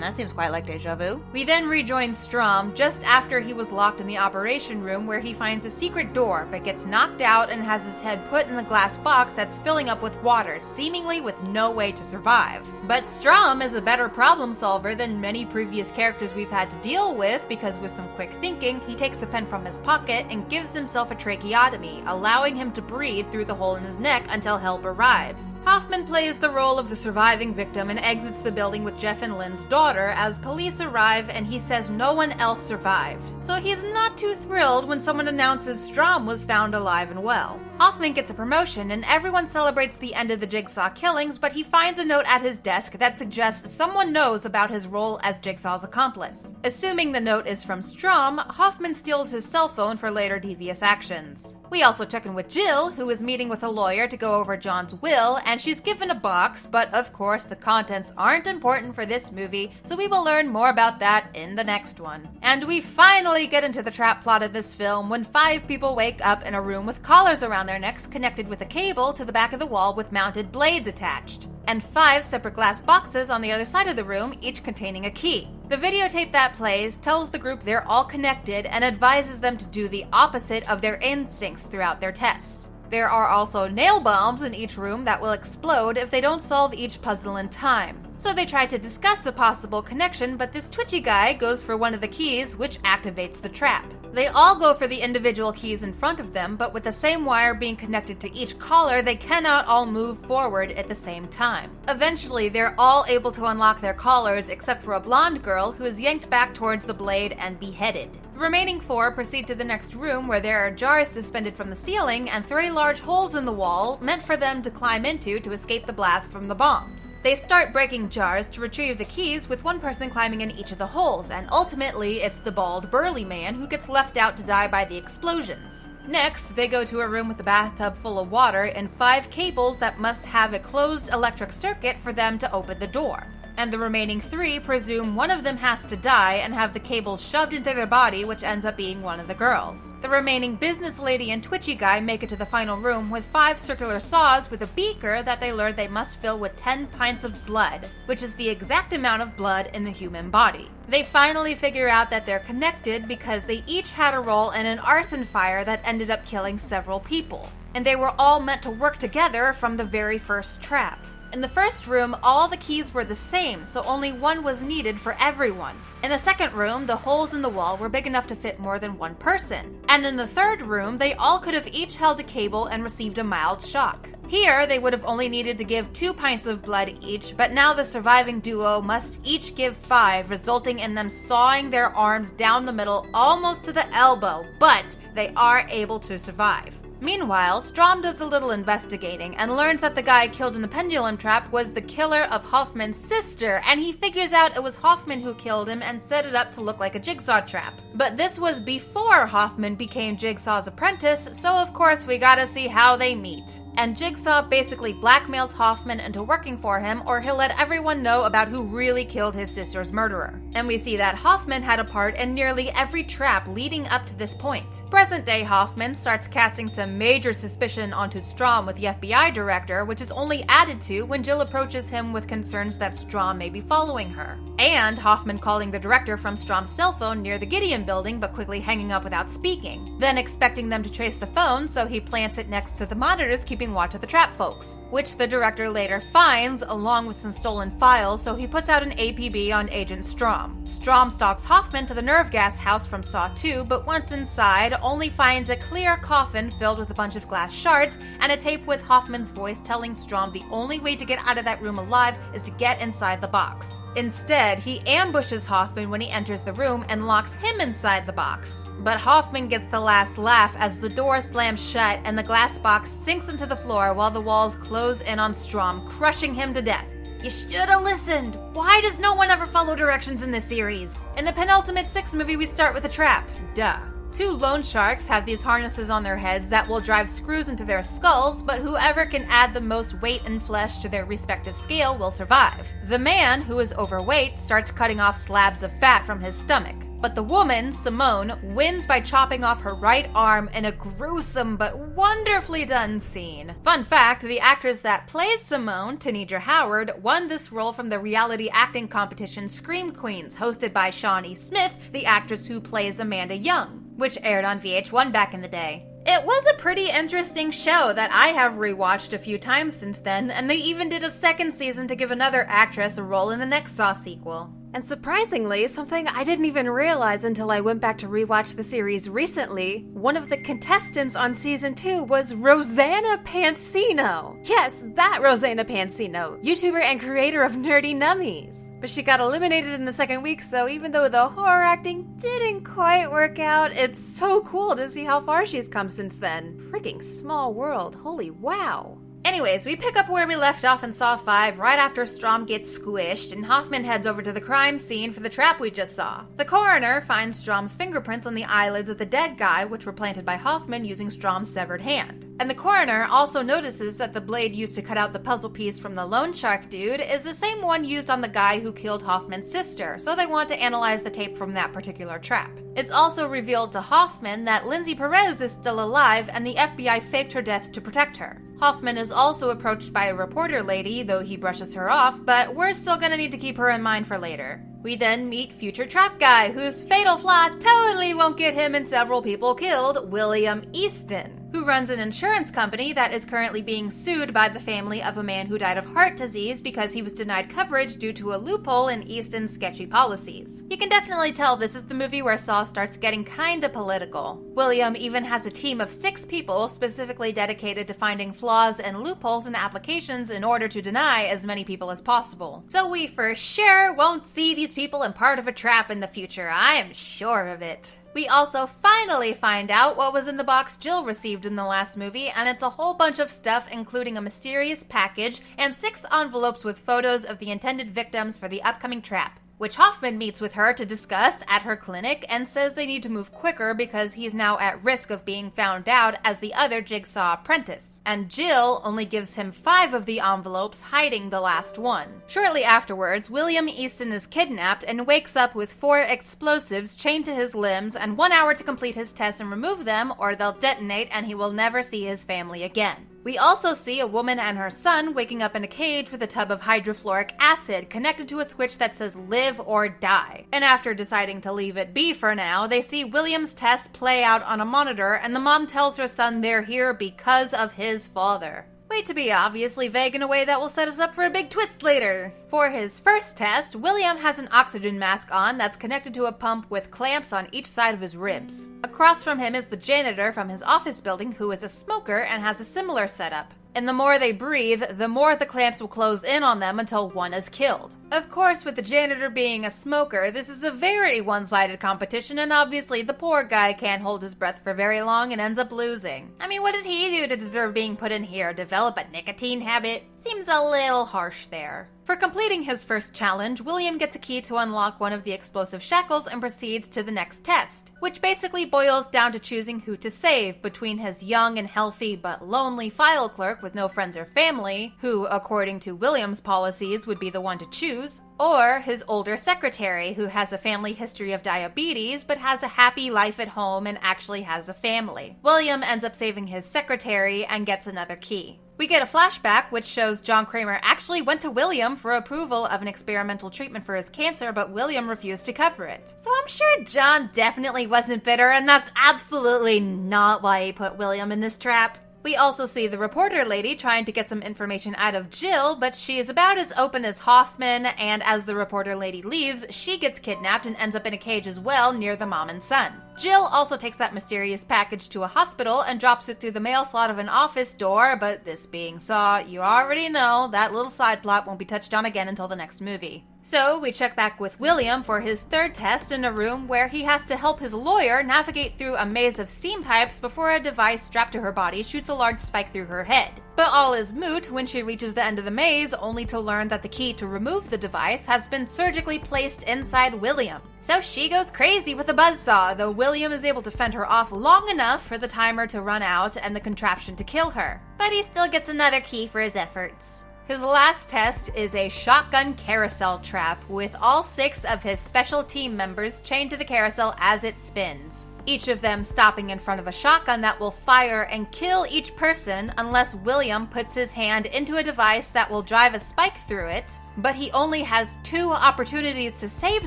That seems quite like deja vu. We then rejoin Strom just after he was locked in the operation room, where he finds a secret door but gets knocked out and has his head put in the glass box that's filling up with water, seemingly with no way to survive. But Strom is a better problem solver than many previous characters we've had to deal with, because with some quick thinking, he takes a pen from his pocket and gives himself a tracheotomy, allowing him to breathe through the hole in his neck until help arrives. Hoffman plays the role of the surviving victim and exits the building with Jeff and Lynn's daughter as police arrive, and he says no one else survived. So he's not too thrilled when someone announces Strom was found alive and well. Hoffman gets a promotion and everyone celebrates the end of the Jigsaw killings, but he finds a note at his desk that suggests someone knows about his role as Jigsaw's accomplice. Assuming the note is from Strom, Hoffman steals his cell phone for later devious actions. We also check in with Jill, who is meeting with a lawyer to go over John's will, and she's given a box, but of course the contents aren't important for this movie, so we will learn more about that in the next one. And we finally get into the trap plot of this film when 5 people wake up in a room with collars around their necks connected with a cable to the back of the wall with mounted blades attached, and 5 separate glass boxes on the other side of the room, each containing a key. The videotape that plays tells the group they're all connected and advises them to do the opposite of their instincts throughout their tests. There are also nail bombs in each room that will explode if they don't solve each puzzle in time. So they try to discuss a possible connection, but this twitchy guy goes for one of the keys, which activates the trap. They all go for the individual keys in front of them, but with the same wire being connected to each collar, they cannot all move forward at the same time. Eventually, they're all able to unlock their collars except for a blonde girl who is yanked back towards the blade and beheaded. The remaining 4 proceed to the next room, where there are jars suspended from the ceiling and 3 large holes in the wall meant for them to climb into to escape the blast from the bombs. They start breaking jars to retrieve the keys, with one person climbing in each of the holes, and ultimately it's the bald, burly man who gets left out to die by the explosions. Next, they go to a room with a bathtub full of water and 5 cables that must have a closed electric circuit for them to open the door. And the remaining 3 presume one of them has to die and have the cables shoved into their body, which ends up being one of the girls. The remaining business lady and twitchy guy make it to the final room with 5 circular saws with a beaker that they learn they must fill with 10 pints of blood, which is the exact amount of blood in the human body. They finally figure out that they're connected because they each had a role in an arson fire that ended up killing several people, and they were all meant to work together from the very first trap. In the first room, all the keys were the same, so only one was needed for everyone. In the second room, the holes in the wall were big enough to fit more than one person. And in the third room, they all could have each held a cable and received a mild shock. Here, they would have only needed to give 2 pints of blood each, but now the surviving duo must each give 5, resulting in them sawing their arms down the middle almost to the elbow, but they are able to survive. Meanwhile, Strom does a little investigating and learns that the guy killed in the pendulum trap was the killer of Hoffman's sister, and he figures out it was Hoffman who killed him and set it up to look like a jigsaw trap. But this was before Hoffman became Jigsaw's apprentice, so of course we gotta see how they meet. And Jigsaw basically blackmails Hoffman into working for him, or he'll let everyone know about who really killed his sister's murderer. And we see that Hoffman had a part in nearly every trap leading up to this point. Present-day Hoffman starts casting some major suspicion onto Strahm with the FBI director, which is only added to when Jill approaches him with concerns that Strahm may be following her. And Hoffman calling the director from Strahm's cell phone near the Gideon building but quickly hanging up without speaking. Then expecting them to trace the phone, so he plants it next to the monitors keeping watch of the trap folks, which the director later finds along with some stolen files, so he puts out an APB on Agent Strahm. Strahm stalks Hoffman to the nerve gas house from Saw 2, but once inside, only finds a clear coffin filled with a bunch of glass shards and a tape with Hoffman's voice telling Strahm the only way to get out of that room alive is to get inside the box. Instead, he ambushes Hoffman when he enters the room and locks him inside the box. But Hoffman gets the last laugh as the door slams shut and the glass box sinks into the floor while the walls close in on Strahm, crushing him to death. You should've listened! Why does no one ever follow directions in this series? In the penultimate Six movie, we start with a trap. Duh. Two loan sharks have these harnesses on their heads that will drive screws into their skulls, but whoever can add the most weight and flesh to their respective scale will survive. The man, who is overweight, starts cutting off slabs of fat from his stomach. But the woman, Simone, wins by chopping off her right arm in a gruesome but wonderfully done scene. Fun fact, the actress that plays Simone, Tanedra Howard, won this role from the reality acting competition Scream Queens, hosted by Shawnee Smith, the actress who plays Amanda Young, which aired on VH1 back in the day. It was a pretty interesting show that I have rewatched a few times since then, and they even did a second season to give another actress a role in the next Saw sequel. And surprisingly, something I didn't even realize until I went back to rewatch the series recently, one of the contestants on season 2 was Rosanna Pansino. Yes, that Rosanna Pansino, YouTuber and creator of Nerdy Nummies. But she got eliminated in the second week, so even though the horror acting didn't quite work out, it's so cool to see how far she's come since then. Freaking small world, holy wow. Anyways, we pick up where we left off in Saw 5 right after Strahm gets squished and Hoffman heads over to the crime scene for the trap we just saw. The coroner finds Strahm's fingerprints on the eyelids of the dead guy, which were planted by Hoffman using Strahm's severed hand. And the coroner also notices that the blade used to cut out the puzzle piece from the loan shark dude is the same one used on the guy who killed Hoffman's sister, so they want to analyze the tape from that particular trap. It's also revealed to Hoffman that Lindsay Perez is still alive and the FBI faked her death to protect her. Hoffman is also approached by a reporter lady, though he brushes her off, but we're still gonna need to keep her in mind for later. We then meet future trap guy, whose fatal flaw totally won't get him and several people killed, William Easton, who runs an insurance company that is currently being sued by the family of a man who died of heart disease because he was denied coverage due to a loophole in Easton's sketchy policies. You can definitely tell this is the movie where Saw starts getting kinda political. William even has a team of 6 people specifically dedicated to finding flaws and loopholes in applications in order to deny as many people as possible. So we for sure won't see these people in part of a trap in the future, I am sure of it. We also finally find out what was in the box Jill received in the last movie, and it's a whole bunch of stuff including a mysterious package and 6 envelopes with photos of the intended victims for the upcoming trap, which Hoffman meets with her to discuss at her clinic and says they need to move quicker because he's now at risk of being found out as the other Jigsaw apprentice. And Jill only gives him 5 of the envelopes, hiding the last one. Shortly afterwards, William Easton is kidnapped and wakes up with 4 explosives chained to his limbs and 1 hour to complete his tests and remove them, or they'll detonate and he will never see his family again. We also see a woman and her son waking up in a cage with a tub of hydrofluoric acid connected to a switch that says live or die. And after deciding to leave it be for now, they see William's tests play out on a monitor and the mom tells her son they're here because of his father. Way to be obviously vague in a way that will set us up for a big twist later. For his first test, William has an oxygen mask on that's connected to a pump with clamps on each side of his ribs. Across from him is the janitor from his office building who is a smoker and has a similar setup. And the more they breathe, the more the clamps will close in on them until one is killed. Of course, with the janitor being a smoker, this is a very one-sided competition, and obviously the poor guy can't hold his breath for very long and ends up losing. I mean, what did he do to deserve being put in here? Develop a nicotine habit? Seems a little harsh there. For completing his first challenge, William gets a key to unlock one of the explosive shackles and proceeds to the next test, which basically boils down to choosing who to save between his young and healthy but lonely file clerk with no friends or family, who, according to William's policies, would be the one to choose, or his older secretary, who has a family history of diabetes but has a happy life at home and actually has a family. William ends up saving his secretary and gets another key. We get a flashback which shows John Kramer actually went to William for approval of an experimental treatment for his cancer, but William refused to cover it. So I'm sure John definitely wasn't bitter, and that's absolutely not why he put William in this trap. We also see the reporter lady trying to get some information out of Jill, but she is about as open as Hoffman, and as the reporter lady leaves, she gets kidnapped and ends up in a cage as well near the mom and son. Jill also takes that mysterious package to a hospital and drops it through the mail slot of an office door, but this being Saw, you already know that little side plot won't be touched on again until the next movie. So we check back with William for his third test in a room where he has to help his lawyer navigate through a maze of steam pipes before a device strapped to her body shoots a large spike through her head. But all is moot when she reaches the end of the maze, only to learn that the key to remove the device has been surgically placed inside William. So she goes crazy with a buzzsaw, though William is able to fend her off long enough for the timer to run out and the contraption to kill her. But he still gets another key for his efforts. His last test is a shotgun carousel trap with all 6 of his special team members chained to the carousel as it spins, each of them stopping in front of a shotgun that will fire and kill each person unless William puts his hand into a device that will drive a spike through it. But he only has 2 opportunities to save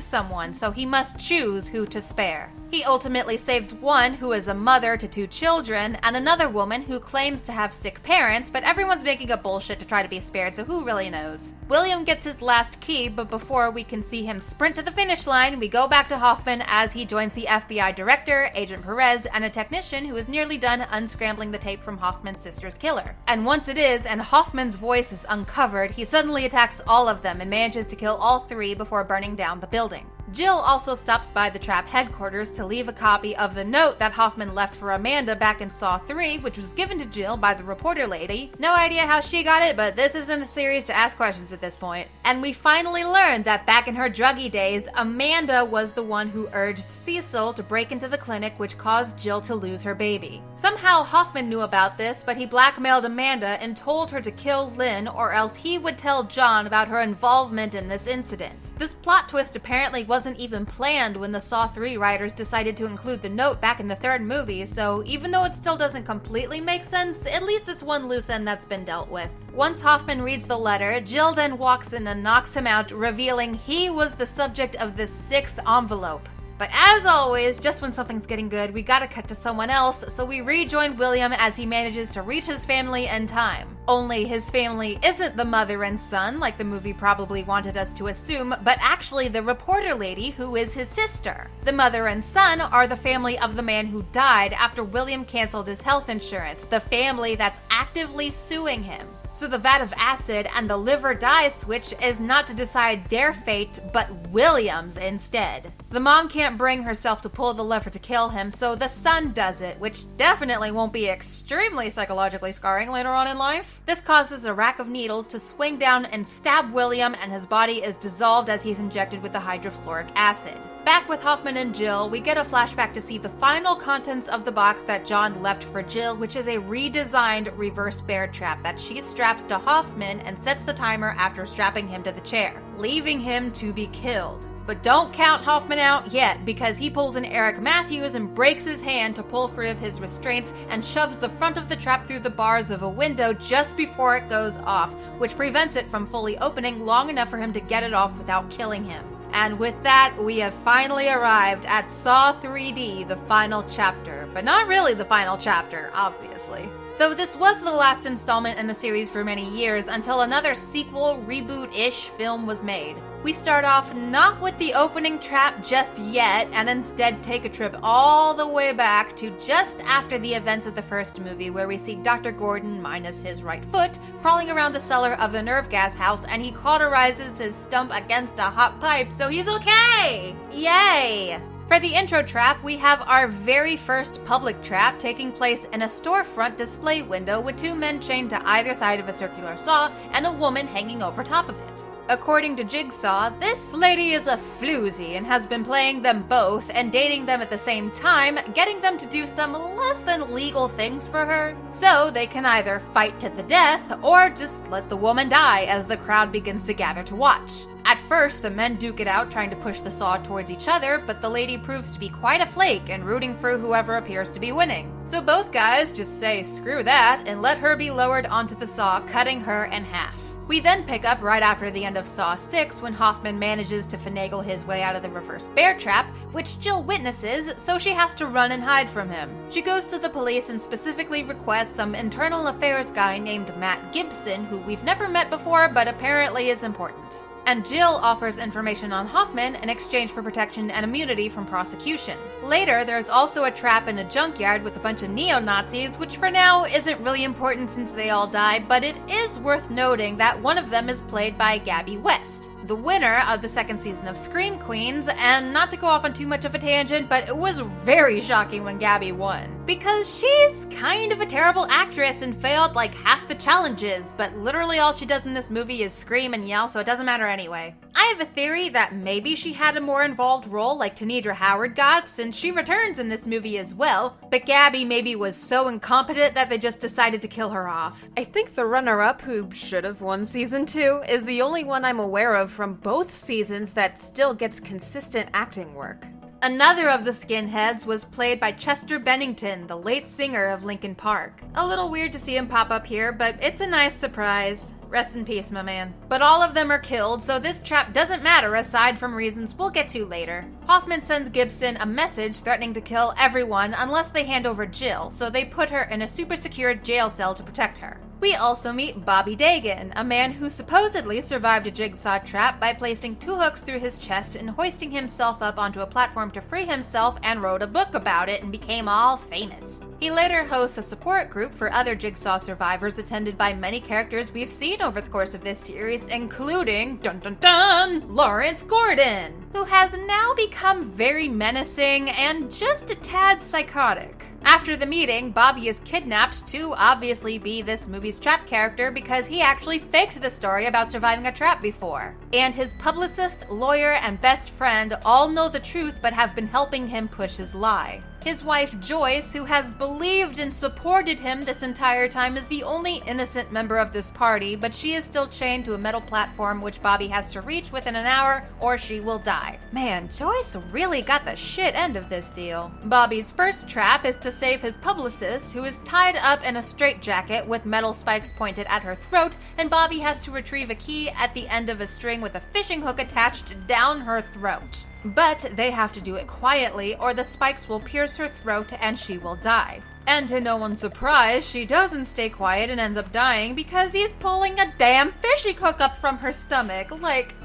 someone, so he must choose who to spare. He ultimately saves one who is a mother to 2 children, and another woman who claims to have sick parents, but everyone's making up bullshit to try to be spared, so who really knows? William gets his last key, but before we can see him sprint to the finish line, we go back to Hoffman as he joins the FBI director, Agent Perez, and a technician who is nearly done unscrambling the tape from Hoffman's sister's killer. And once it is, and Hoffman's voice is uncovered, he suddenly attacks all of them and manages to kill all 3 before burning down the building. Jill also stops by the Trap headquarters to leave a copy of the note that Hoffman left for Amanda back in Saw 3, which was given to Jill by the reporter lady. No idea how she got it, but this isn't a series to ask questions at this point. And we finally learned that back in her druggy days, Amanda was the one who urged Cecil to break into the clinic, which caused Jill to lose her baby. Somehow Hoffman knew about this, but he blackmailed Amanda and told her to kill Lynn, or else he would tell John about her involvement in this incident. This plot twist apparently wasn't even planned when the Saw 3 writers decided to include the note back in the 3rd movie, so even though it still doesn't completely make sense, at least it's one loose end that's been dealt with. Once Hoffman reads the letter, Jill then walks in and knocks him out, revealing he was the subject of the 6th envelope. But as always, just when something's getting good, we gotta cut to someone else, so we rejoin William as he manages to reach his family in time. Only his family isn't the mother and son, like the movie probably wanted us to assume, but actually the reporter lady who is his sister. The mother and son are the family of the man who died after William canceled his health insurance, the family that's actively suing him. So the vat of acid and the live or die switch is not to decide their fate, but William's instead. The mom can't bring herself to pull the lever to kill him, so the son does it, which definitely won't be extremely psychologically scarring later on in life. This causes a rack of needles to swing down and stab William, and his body is dissolved as he's injected with the hydrofluoric acid. Back with Hoffman and Jill, we get a flashback to see the final contents of the box that John left for Jill, which is a redesigned reverse bear trap that she straps to Hoffman and sets the timer after strapping him to the chair, leaving him to be killed. But don't count Hoffman out yet, because he pulls an Eric Matthews and breaks his hand to pull free of his restraints and shoves the front of the trap through the bars of a window just before it goes off, which prevents it from fully opening long enough for him to get it off without killing him. And with that, we have finally arrived at Saw 3D, the final chapter. But not really the final chapter, obviously. Though this was the last installment in the series for many years until another sequel, reboot-ish film was made. We start off not with the opening trap just yet, and instead take a trip all the way back to just after the events of the first movie, where we see Dr. Gordon, minus his right foot, crawling around the cellar of the nerve gas house, and he cauterizes his stump against a hot pipe, so he's okay! Yay! For the intro trap, we have our very first public trap taking place in a storefront display window with two men chained to either side of a circular saw and a woman hanging over top of it. According to Jigsaw, this lady is a floozy and has been playing them both and dating them at the same time, getting them to do some less than legal things for her. So they can either fight to the death or just let the woman die as the crowd begins to gather to watch. At first, the men duke it out trying to push the saw towards each other, but the lady proves to be quite a flake and rooting for whoever appears to be winning. So both guys just say screw that and let her be lowered onto the saw, cutting her in half. We then pick up right after the end of Saw 6 when Hoffman manages to finagle his way out of the reverse bear trap, which Jill witnesses, so she has to run and hide from him. She goes to the police and specifically requests some internal affairs guy named Matt Gibson, who we've never met before but apparently is important. And Jill offers information on Hoffman in exchange for protection and immunity from prosecution. Later, there's also a trap in a junkyard with a bunch of neo-Nazis, which for now isn't really important since they all die, but it is worth noting that one of them is played by Gabby West, the winner of the second season of Scream Queens, and not to go off on too much of a tangent, but it was very shocking when Gabby won. Because she's kind of a terrible actress and failed like half the challenges, but literally all she does in this movie is scream and yell, so it doesn't matter anyway. I have a theory that maybe she had a more involved role like Tanedra Howard got, since she returns in this movie as well, but Gabby maybe was so incompetent that they just decided to kill her off. I think the runner-up, who should have won season 2, is the only one I'm aware of from both seasons that still gets consistent acting work. Another of the skinheads was played by Chester Bennington, the late singer of Linkin Park. A little weird to see him pop up here, but it's a nice surprise. Rest in peace, my man. But all of them are killed, so this trap doesn't matter aside from reasons we'll get to later. Hoffman sends Gibson a message threatening to kill everyone unless they hand over Jill, so they put her in a super secured jail cell to protect her. We also meet Bobby Dagan, a man who supposedly survived a jigsaw trap by placing 2 hooks through his chest and hoisting himself up onto a platform to free himself, and wrote a book about it and became all famous. He later hosts a support group for other jigsaw survivors attended by many characters we've seen over the course of this series, including, dun dun dun, Lawrence Gordon, who has now become very menacing and just a tad psychotic. After the meeting, Bobby is kidnapped to obviously be this movie's trap character because he actually faked the story about surviving a trap before. And his publicist, lawyer, and best friend all know the truth but have been helping him push his lie. His wife Joyce, who has believed and supported him this entire time, is the only innocent member of this party, but she is still chained to a metal platform which Bobby has to reach within an hour or she will die. Man, Joyce really got the shit end of this deal. Bobby's first trap is to save his publicist, who is tied up in a straitjacket with metal spikes pointed at her throat, and Bobby has to retrieve a key at the end of a string with a fishing hook attached down her throat. But they have to do it quietly or the spikes will pierce her throat and she will die. And to no one's surprise, she doesn't stay quiet and ends up dying because he's pulling a damn fishing hook up from her stomach. Like,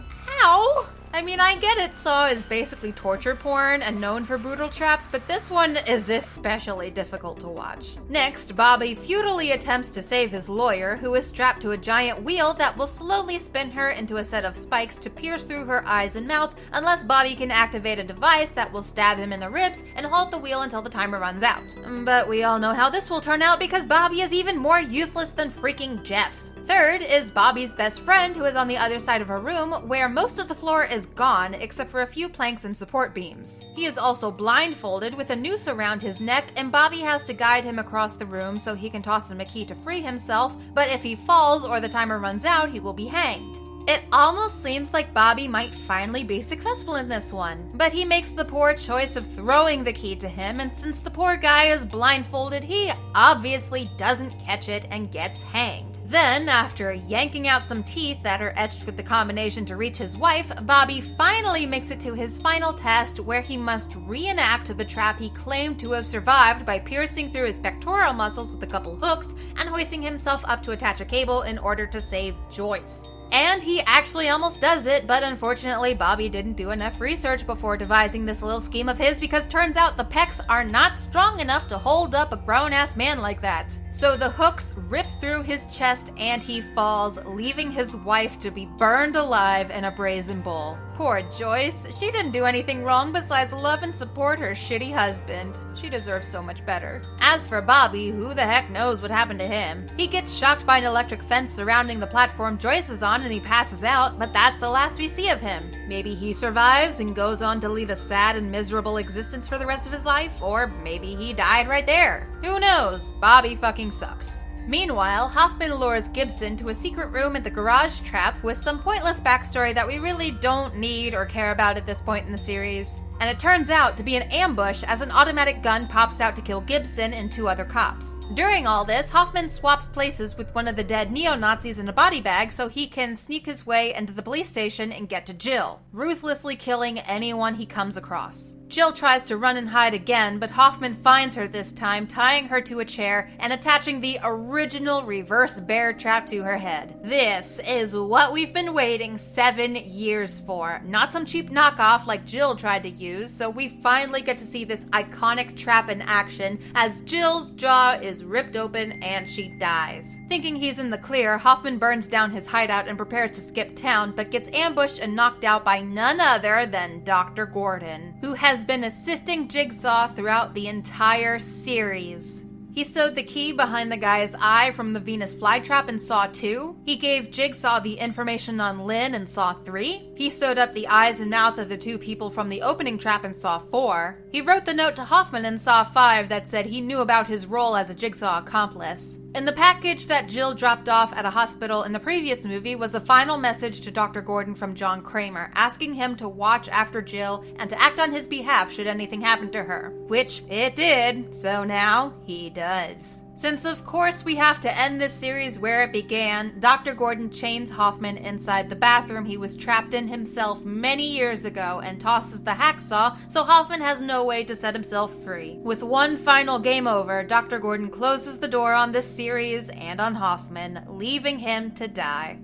ow! I mean, I get it, Saw is basically torture porn and known for brutal traps, but this one is especially difficult to watch. Next, Bobby futilely attempts to save his lawyer, who is strapped to a giant wheel that will slowly spin her into a set of spikes to pierce through her eyes and mouth, unless Bobby can activate a device that will stab him in the ribs and halt the wheel until the timer runs out. But we all know how this will turn out because Bobby is even more useless than freaking Jeff. Third is Bobby's best friend, who is on the other side of her room, where most of the floor is gone except for a few planks and support beams. He is also blindfolded with a noose around his neck, and Bobby has to guide him across the room so he can toss him a key to free himself, but if he falls or the timer runs out, he will be hanged. It almost seems like Bobby might finally be successful in this one, but he makes the poor choice of throwing the key to him, and since the poor guy is blindfolded, he obviously doesn't catch it and gets hanged. Then, after yanking out some teeth that are etched with the combination to reach his wife, Bobby finally makes it to his final test where he must reenact the trap he claimed to have survived by piercing through his pectoral muscles with a couple hooks and hoisting himself up to attach a cable in order to save Joyce. And he actually almost does it, but unfortunately Bobby didn't do enough research before devising this little scheme of his because turns out the pecs are not strong enough to hold up a grown-ass man like that. So the hooks rip through his chest and he falls, leaving his wife to be burned alive in a brazen bowl. Poor Joyce. She didn't do anything wrong besides love and support her shitty husband. She deserves so much better. As for Bobby, who the heck knows what happened to him? He gets shocked by an electric fence surrounding the platform Joyce is on and he passes out, but that's the last we see of him. Maybe he survives and goes on to lead a sad and miserable existence for the rest of his life, or maybe he died right there. Who knows? Bobby fucking sucks. Meanwhile, Hoffman lures Gibson to a secret room at the garage trap with some pointless backstory that we really don't need or care about at this point in the series. And it turns out to be an ambush as an automatic gun pops out to kill Gibson and 2 other cops. During all this, Hoffman swaps places with one of the dead neo-Nazis in a body bag so he can sneak his way into the police station and get to Jill, ruthlessly killing anyone he comes across. Jill tries to run and hide again, but Hoffman finds her this time, tying her to a chair and attaching the original reverse bear trap to her head. This is what we've been waiting 7 years for. Not some cheap knockoff like Jill tried to use, so we finally get to see this iconic trap in action as Jill's jaw is ripped open and she dies. Thinking he's in the clear, Hoffman burns down his hideout and prepares to skip town, but gets ambushed and knocked out by none other than Dr. Gordon, who has been assisting Jigsaw throughout the entire series. He sewed the key behind the guy's eye from the Venus flytrap in Saw 2. He gave Jigsaw the information on Lynn in Saw 3. He sewed up the eyes and mouth of the 2 people from the opening trap in Saw 4. He wrote the note to Hoffman in Saw 5 that said he knew about his role as a Jigsaw accomplice. In the package that Jill dropped off at a hospital in the previous movie was a final message to Dr. Gordon from John Kramer, asking him to watch after Jill and to act on his behalf should anything happen to her. Which it did, so now he does. Since of course we have to end this series where it began, Dr. Gordon chains Hoffman inside the bathroom he was trapped in himself many years ago and tosses the hacksaw so Hoffman has no way to set himself free. With one final game over, Dr. Gordon closes the door on this series and on Hoffman, leaving him to die.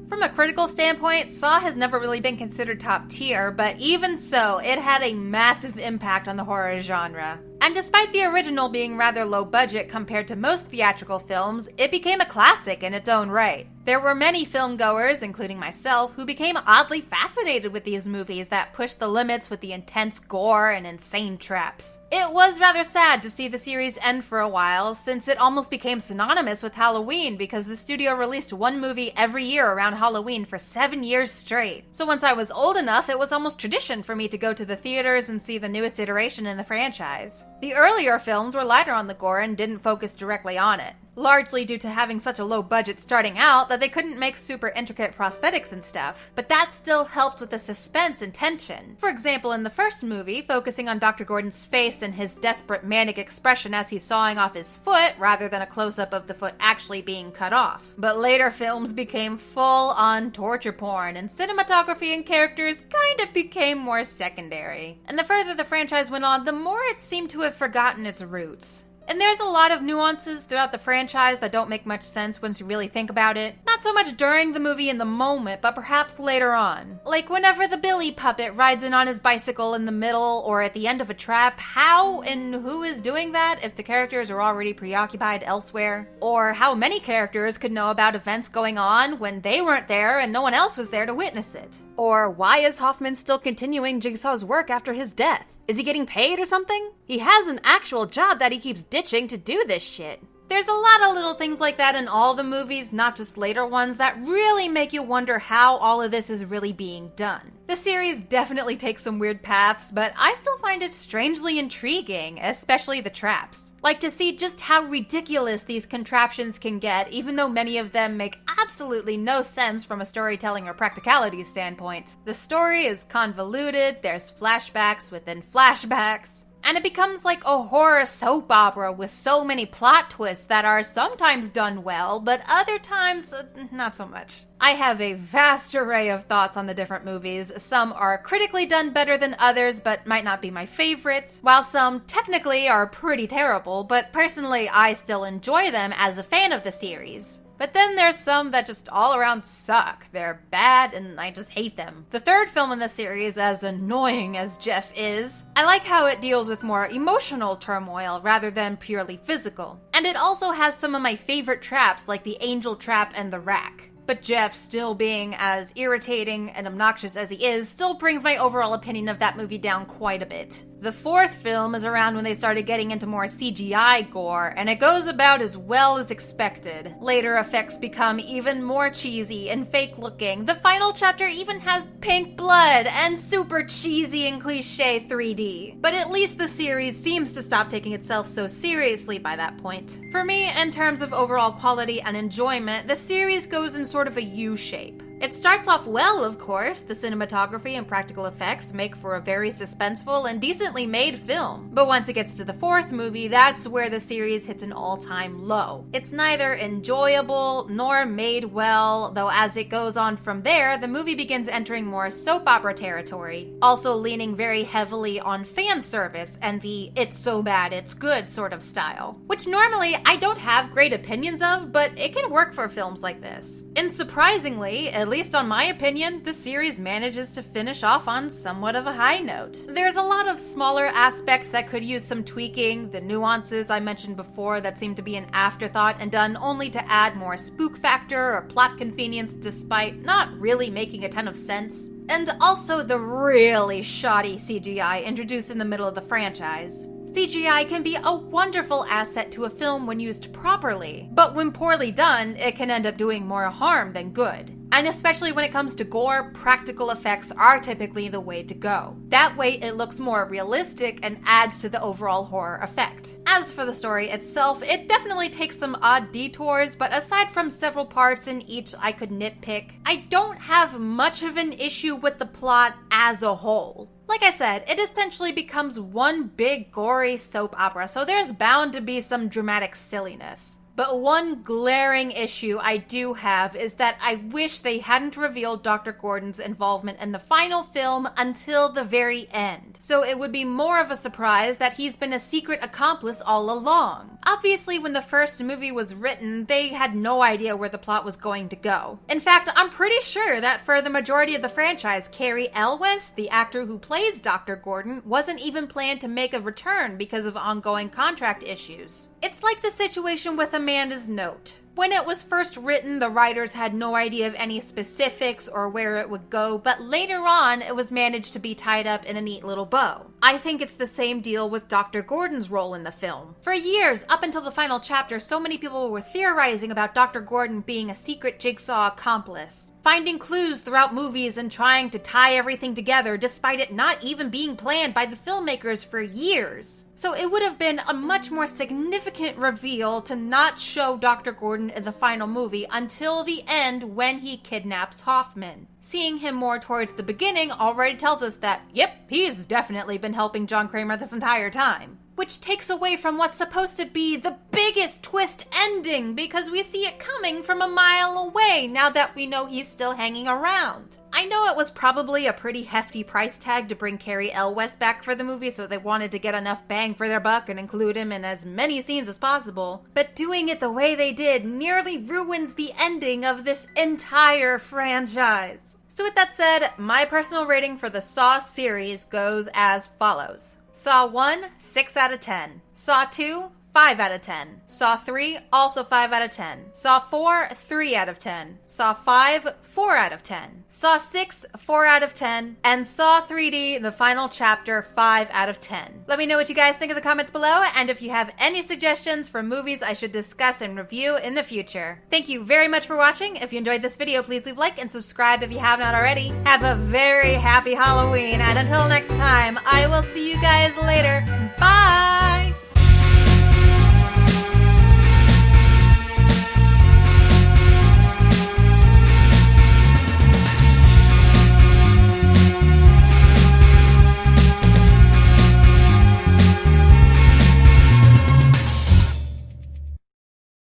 From a critical standpoint, Saw has never really been considered top tier, but even so, it had a massive impact on the horror genre. And despite the original being rather low budget compared to most theatrical films, it became a classic in its own right. There were many filmgoers, including myself, who became oddly fascinated with these movies that pushed the limits with the intense gore and insane traps. It was rather sad to see the series end for a while, since it almost became synonymous with Halloween because the studio released one movie every year around Halloween for 7 years straight. So once I was old enough, it was almost tradition for me to go to the theaters and see the newest iteration in the franchise. The earlier films were lighter on the gore and didn't focus directly on it, largely due to having such a low budget starting out that they couldn't make super intricate prosthetics and stuff, but that still helped with the suspense and tension. For example, in the first movie, focusing on Dr. Gordon's face and his desperate manic expression as he's sawing off his foot rather than a close-up of the foot actually being cut off. But later films became full-on torture porn, and cinematography and characters kind of became more secondary. And the further the franchise went on, the more it seemed to have forgotten its roots. And there's a lot of nuances throughout the franchise that don't make much sense once you really think about it. Not so much during the movie in the moment, but perhaps later on. Like whenever the Billy puppet rides in on his bicycle in the middle or at the end of a trap, how and who is doing that if the characters are already preoccupied elsewhere? Or how many characters could know about events going on when they weren't there and no one else was there to witness it? Or why is Hoffman still continuing Jigsaw's work after his death? Is he getting paid or something? He has an actual job that he keeps ditching to do this shit. There's a lot of little things like that in all the movies, not just later ones, that really make you wonder how all of this is really being done. The series definitely takes some weird paths, but I still find it strangely intriguing, especially the traps. Like to see just how ridiculous these contraptions can get, even though many of them make absolutely no sense from a storytelling or practicality standpoint. The story is convoluted, there's flashbacks within flashbacks. and it becomes like a horror soap opera with so many plot twists that are sometimes done well, but other times, not so much. I have a vast array of thoughts on the different movies. Some are critically done better than others, but might not be my favorites, while some technically are pretty terrible, but personally I still enjoy them as a fan of the series. But then there's some that just all around suck. They're bad and I just hate them. The third film in the series, as annoying as Jeff is, I like how it deals with more emotional turmoil rather than purely physical. And it also has some of my favorite traps like the angel trap and the rack. But Jeff, still being as irritating and obnoxious as he is, still brings my overall opinion of that movie down quite a bit. The fourth film is around when they started getting into more CGI gore, and it goes about as well as expected. Later effects become even more cheesy and fake looking. The final chapter even has pink blood and super cheesy and cliche 3D. But at least the series seems to stop taking itself so seriously by that point. For me, in terms of overall quality and enjoyment, the series goes in sort of a U-shape. It starts off well, of course. The cinematography and practical effects make for a very suspenseful and decently made film. But once it gets to the fourth movie, that's where the series hits an all-time low. It's neither enjoyable nor made well, though as it goes on from there, the movie begins entering more soap opera territory, also leaning very heavily on fan service and the it's so bad it's good sort of style, which normally I don't have great opinions of, but it can work for films like this. And surprisingly, at least on my opinion, the series manages to finish off on somewhat of a high note. There's a lot of smaller aspects that could use some tweaking, the nuances I mentioned before that seem to be an afterthought and done only to add more spook factor or plot convenience despite not really making a ton of sense. And also the really shoddy CGI introduced in the middle of the franchise. CGI can be a wonderful asset to a film when used properly, but when poorly done, it can end up doing more harm than good. And especially when it comes to gore, practical effects are typically the way to go. That way it looks more realistic and adds to the overall horror effect. As for the story itself, it definitely takes some odd detours, but aside from several parts in each I could nitpick, I don't have much of an issue with the plot as a whole. Like I said, it essentially becomes one big gory soap opera, so there's bound to be some dramatic silliness. But one glaring issue I do have is that I wish they hadn't revealed Dr. Gordon's involvement in the final film until the very end. So it would be more of a surprise that he's been a secret accomplice all along. Obviously, when the first movie was written, they had no idea where the plot was going to go. In fact, I'm pretty sure that for the majority of the franchise, Cary Elwes, the actor who plays Dr. Gordon, wasn't even planned to make a return because of ongoing contract issues. It's like the situation with Amanda's Note. When it was first written, the writers had no idea of any specifics or where it would go, but later on, it was managed to be tied up in a neat little bow. I think it's the same deal with Dr. Gordon's role in the film. For years, up until the final chapter, so many people were theorizing about Dr. Gordon being a secret Jigsaw accomplice, finding clues throughout movies and trying to tie everything together despite it not even being planned by the filmmakers for years. So it would have been a much more significant reveal to not show Dr. Gordon in the final movie until the end when he kidnaps Hoffman. Seeing him more towards the beginning already tells us that, yep, he's definitely been helping John Kramer this entire time. Which takes away from what's supposed to be the biggest twist ending because we see it coming from a mile away now that we know he's still hanging around. I know it was probably a pretty hefty price tag to bring Cary Elwes back for the movie, so they wanted to get enough bang for their buck and include him in as many scenes as possible, but doing it the way they did nearly ruins the ending of this entire franchise. So with that said, my personal rating for the Saw series goes as follows. Saw 1, 6 out of 10. Saw 2, 5 out of 10. Saw 3, also 5 out of 10. Saw 4, 3 out of 10. Saw 5, 4 out of 10. Saw 6, 4 out of 10. And Saw 3D, the final chapter, 5 out of 10. Let me know what you guys think in the comments below, and if you have any suggestions for movies I should discuss and review in the future. Thank you very much for watching. If you enjoyed this video, please leave a like and subscribe if you have not already. Have a very happy Halloween, and until next time, I will see you guys later. Bye!